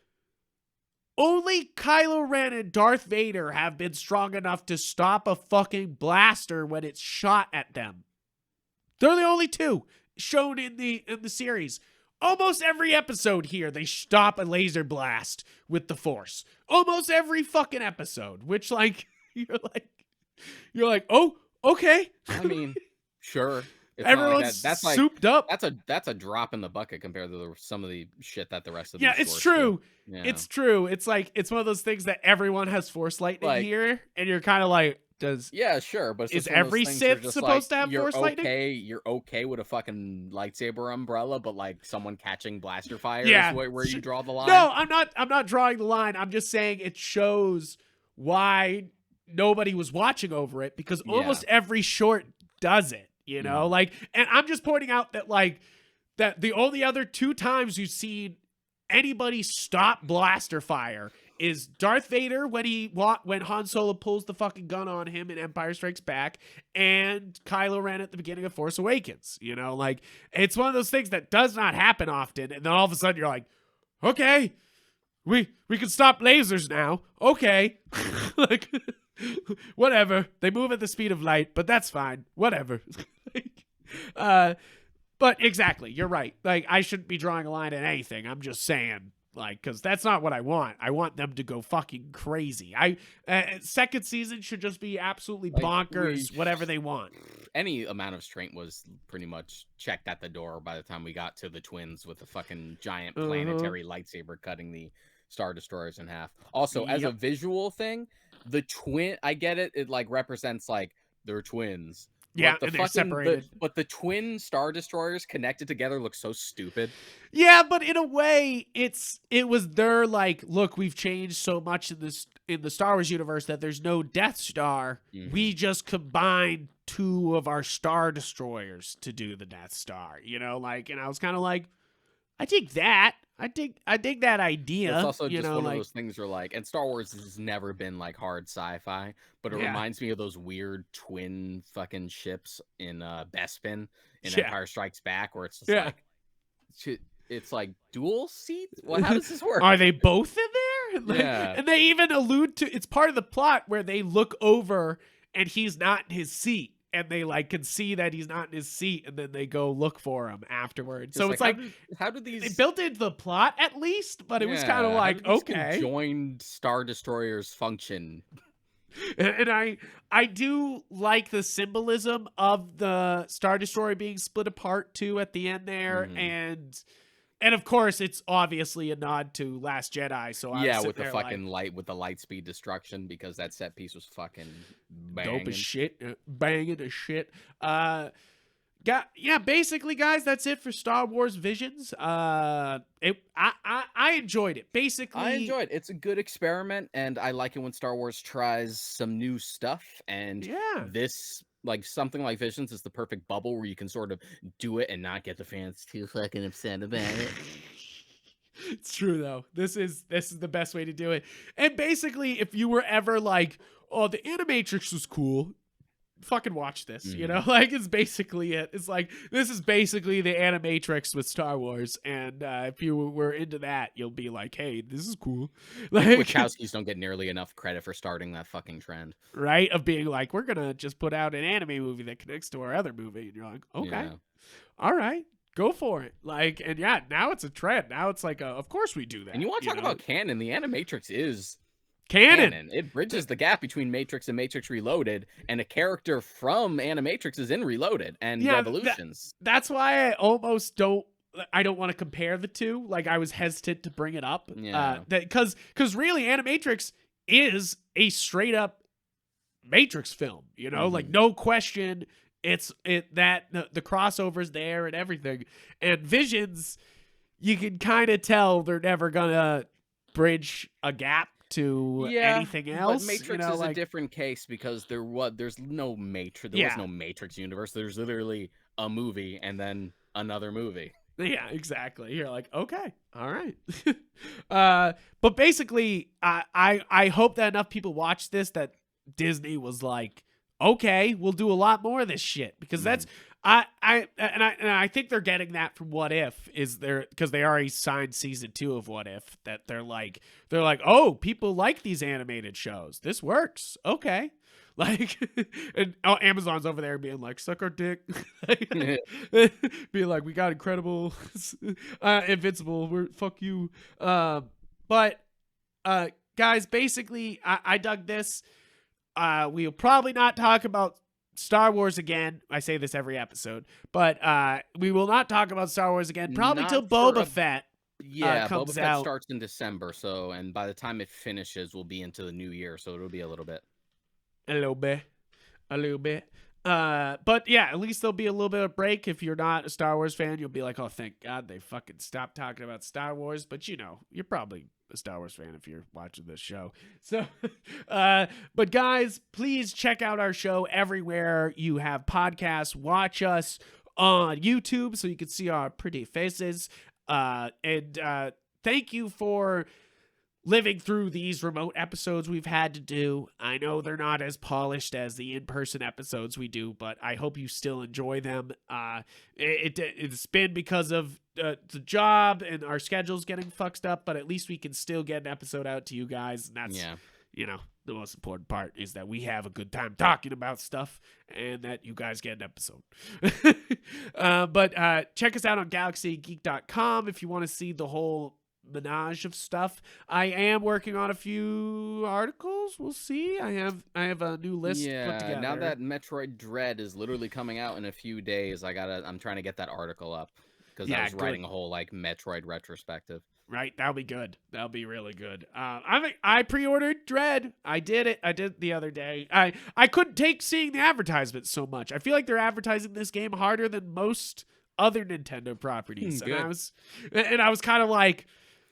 [SPEAKER 1] only Kylo Ren and Darth Vader have been strong enough to stop a fucking blaster when it's shot at them. They're the only two shown in the series. Almost every episode here, they stop a laser blast with the Force. Almost every fucking episode, which like you're like, oh, okay.
[SPEAKER 2] I mean, sure.
[SPEAKER 1] Everyone's that's like, souped up.
[SPEAKER 2] That's a drop in the bucket compared to some of the shit that the rest of
[SPEAKER 1] it's true. Yeah. It's true. It's like, it's one of those things that everyone has Force lightning here, and you're kind of like,
[SPEAKER 2] sure, but
[SPEAKER 1] is every Sith supposed to have Force lightning?
[SPEAKER 2] You're okay with a fucking lightsaber umbrella, but like someone catching blaster fire is where you draw the line.
[SPEAKER 1] No, I'm not drawing the line. I'm just saying it shows why nobody was watching over it, because almost every short does it. And I'm just pointing out that that the only other two times you've seen anybody stop blaster fire is Darth Vader when Han Solo pulls the fucking gun on him in Empire Strikes Back, and Kylo Ren at the beginning of Force Awakens. It's one of those things that does not happen often, and then all of a sudden you're like, okay, we can stop lasers now. Okay. Whatever. They move at the speed of light, but that's fine. Whatever. But exactly, you're right. I shouldn't be drawing a line at anything. I'm just saying, because that's not what I want. I want them to go fucking crazy. Second season should just be absolutely bonkers, whatever they want.
[SPEAKER 2] Any amount of strength was pretty much checked at the door by the time we got to the twins with the fucking giant planetary lightsaber cutting the Star Destroyers in half. Also, as a visual thing, the twin, I get it. It represents they're twins.
[SPEAKER 1] Yeah, and they're separated.
[SPEAKER 2] But the twin Star Destroyers connected together look so stupid.
[SPEAKER 1] Yeah, but in a way, it was their look, we've changed so much in the Star Wars universe that there's no Death Star. Mm-hmm. We just combined two of our Star Destroyers to do the Death Star. And I was kind of like, I dig that. I dig that idea.
[SPEAKER 2] It's also just one of those things where and Star Wars has never been hard sci-fi, but it reminds me of those weird twin fucking ships in Bespin in Empire Strikes Back, where it's just it's like dual seats. Well, how does this work?
[SPEAKER 1] Are they both in there? Yeah, and they even allude to it's part of the plot where they look over and he's not in his seat. And they can see that he's not in his seat, and then they go look for him afterwards. So it's
[SPEAKER 2] how did these
[SPEAKER 1] they built into the plot at least? But it was kind of okay,
[SPEAKER 2] conjoined Star Destroyers function.
[SPEAKER 1] And I do like the symbolism of the Star Destroyer being split apart too at the end there,
[SPEAKER 2] Mhm.
[SPEAKER 1] and of course it's obviously a nod to Last Jedi. So I was
[SPEAKER 2] Yeah,
[SPEAKER 1] sitting
[SPEAKER 2] with the
[SPEAKER 1] there like,
[SPEAKER 2] fucking with the light speed destruction, because that set piece was fucking
[SPEAKER 1] dope as
[SPEAKER 2] banging.
[SPEAKER 1] shit, banging as shit. Yeah, basically, guys, that's it for Star Wars Visions. I enjoyed it.
[SPEAKER 2] I
[SPEAKER 1] Basically,
[SPEAKER 2] enjoyed it. It's a good experiment, and I like it when Star Wars tries some new stuff. And
[SPEAKER 1] yeah.
[SPEAKER 2] this, like something like Visions, is the perfect bubble where you can sort of do it and not get the fans too fucking upset about it.
[SPEAKER 1] It's true though. This is the best way to do it. And basically, if you were ever like, "Oh, the Animatrix was cool," fucking watch this. You know,
[SPEAKER 2] Mhm.
[SPEAKER 1] like it's basically it. It's like this is basically the Animatrix with Star Wars, and if you were into that, you'll be like, "Hey, this is cool."
[SPEAKER 2] The
[SPEAKER 1] Like,
[SPEAKER 2] Wachowskis don't get nearly enough credit for starting that fucking trend.
[SPEAKER 1] right? Of being like, we're gonna just put out an anime movie that connects to our other movie, and you're like, okay,
[SPEAKER 2] Yeah.
[SPEAKER 1] all right, go for it. Like, and yeah, now it's a trend. Now it's like, of course we do
[SPEAKER 2] And
[SPEAKER 1] that.
[SPEAKER 2] you want to
[SPEAKER 1] You
[SPEAKER 2] talk
[SPEAKER 1] know,
[SPEAKER 2] about canon? The Animatrix is
[SPEAKER 1] canon.
[SPEAKER 2] canon. It bridges the gap between Matrix and Matrix Reloaded, and a character from Animatrix is in Reloaded and
[SPEAKER 1] Yeah,
[SPEAKER 2] Revolutions.
[SPEAKER 1] that's why I almost don't. I don't want to compare the two. Like I was hesitant to bring it up.
[SPEAKER 2] Yeah.
[SPEAKER 1] That because really, Animatrix is a straight up Matrix film. You know, like
[SPEAKER 2] Hmm.
[SPEAKER 1] no question. The crossover's there and everything. And Visions, you can kind of tell they're never gonna bridge a gap to
[SPEAKER 2] Yeah,
[SPEAKER 1] anything
[SPEAKER 2] but
[SPEAKER 1] else. You
[SPEAKER 2] Matrix
[SPEAKER 1] know,
[SPEAKER 2] is a
[SPEAKER 1] like
[SPEAKER 2] different case because there's no Matrix. There was
[SPEAKER 1] yeah,
[SPEAKER 2] no Matrix universe. There's literally a movie and then another movie.
[SPEAKER 1] yeah, exactly. You're like, okay, all right. But basically, I hope that enough people watch this that Disney was like, okay, we'll do a lot more of this shit because that's
[SPEAKER 2] Mhm.
[SPEAKER 1] I think they're getting that from What If is there because they already signed season 2 of What If that they're like, oh, people like these animated shows. This works. Okay. Like, and Amazon's over there being like, suck our dick. Being like, we got incredible, invincible. We're fuck you. But guys, basically, I dug this. We'll probably not talk about Star Wars again. I say this every episode, but we will not talk about Star Wars again. Probably till
[SPEAKER 2] Not for
[SPEAKER 1] Boba
[SPEAKER 2] a
[SPEAKER 1] Fett
[SPEAKER 2] Yeah, Boba
[SPEAKER 1] comes
[SPEAKER 2] Fett
[SPEAKER 1] out.
[SPEAKER 2] starts in December, so and by the time it finishes, we'll be into the new year, so it'll be a little bit.
[SPEAKER 1] A little bit. A little bit. But yeah, at least there'll be a little bit of break. If you're not a Star Wars fan, you'll be like, oh, thank God they fucking stopped talking about Star Wars. But you know, you're probably a Star Wars fan if you're watching this show. So, but guys, please check out our show everywhere you have podcasts. Watch us on YouTube so you can see our pretty faces. And thank you for living through these remote episodes we've had to do. I know they're not as polished as the in-person episodes we do, but I hope you still enjoy them. It's been because of the job and our schedules getting fucked up, but at least we can still get an episode out to you guys. And that's,
[SPEAKER 2] Yeah.
[SPEAKER 1] you know, the most important part is that we have a good time talking about stuff and that you guys get an episode. But check us out on galaxygeek.com if you want to see the whole menage of stuff. I am working on a few articles. We'll see. I have a new list put
[SPEAKER 2] Yeah,
[SPEAKER 1] together.
[SPEAKER 2] now that Metroid Dread is literally coming out in a few days, I'm trying to get that article up because I
[SPEAKER 1] Yeah,
[SPEAKER 2] was writing a whole like Metroid retrospective.
[SPEAKER 1] right, that'll be good. That'll be really good. I pre-ordered Dread. I did it. I did it the other day. I couldn't take seeing the advertisements so much. I feel like they're advertising this game harder than most other Nintendo properties.
[SPEAKER 2] Good.
[SPEAKER 1] And I was kind of like,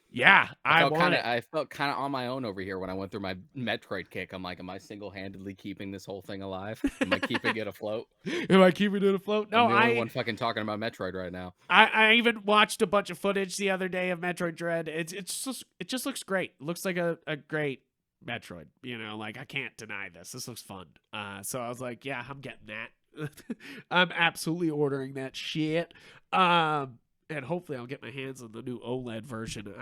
[SPEAKER 1] yeah, I want it.
[SPEAKER 2] I felt kind of on my own over here when I went through my Metroid kick. I'm like, am I single-handedly keeping this whole thing alive? Am I keeping it afloat?
[SPEAKER 1] Am I keeping it afloat? No,
[SPEAKER 2] I'm the only one fucking talking about Metroid right now.
[SPEAKER 1] I even watched a bunch of footage the other day of Metroid Dread. It just looks great. It looks like a great Metroid. You know, like I can't deny this. This looks fun. So I was like, yeah, I'm getting that. I'm absolutely ordering that shit. And hopefully I'll get my hands on the new OLED version.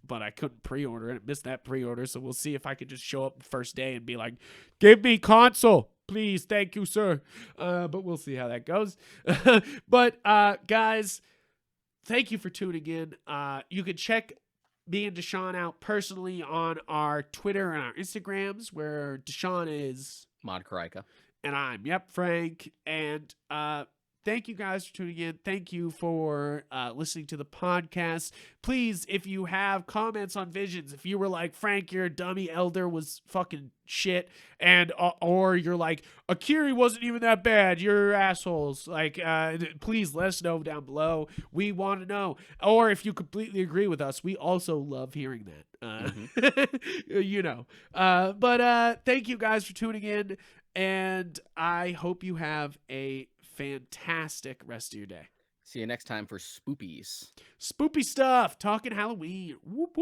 [SPEAKER 1] But I couldn't pre-order it. I missed that pre-order, so we'll see if I could just show up the first day and be like, "Give me console, please, thank you, sir." But we'll see how that goes. But guys, thank you for tuning in. You can check me and Deshaun out personally on our Twitter and our Instagrams, where Deshaun is
[SPEAKER 2] Mod Karika.
[SPEAKER 1] and I'm Yupfrank. And thank you guys for tuning in. Thank you for listening to the podcast. Please, if you have comments on Visions, if you were like, Frank, you're a dummy, Elder was fucking shit, and or you're like, Akiri wasn't even that bad, you're assholes, like, please let us know down below. We want to know. Or if you completely agree with us, we also love hearing that. You know. But thank you guys for tuning in, and I hope you have a fantastic rest of your day.
[SPEAKER 2] See you next time for Spoopies.
[SPEAKER 1] Spoopy stuff, talking Halloween. Whoop, whoop.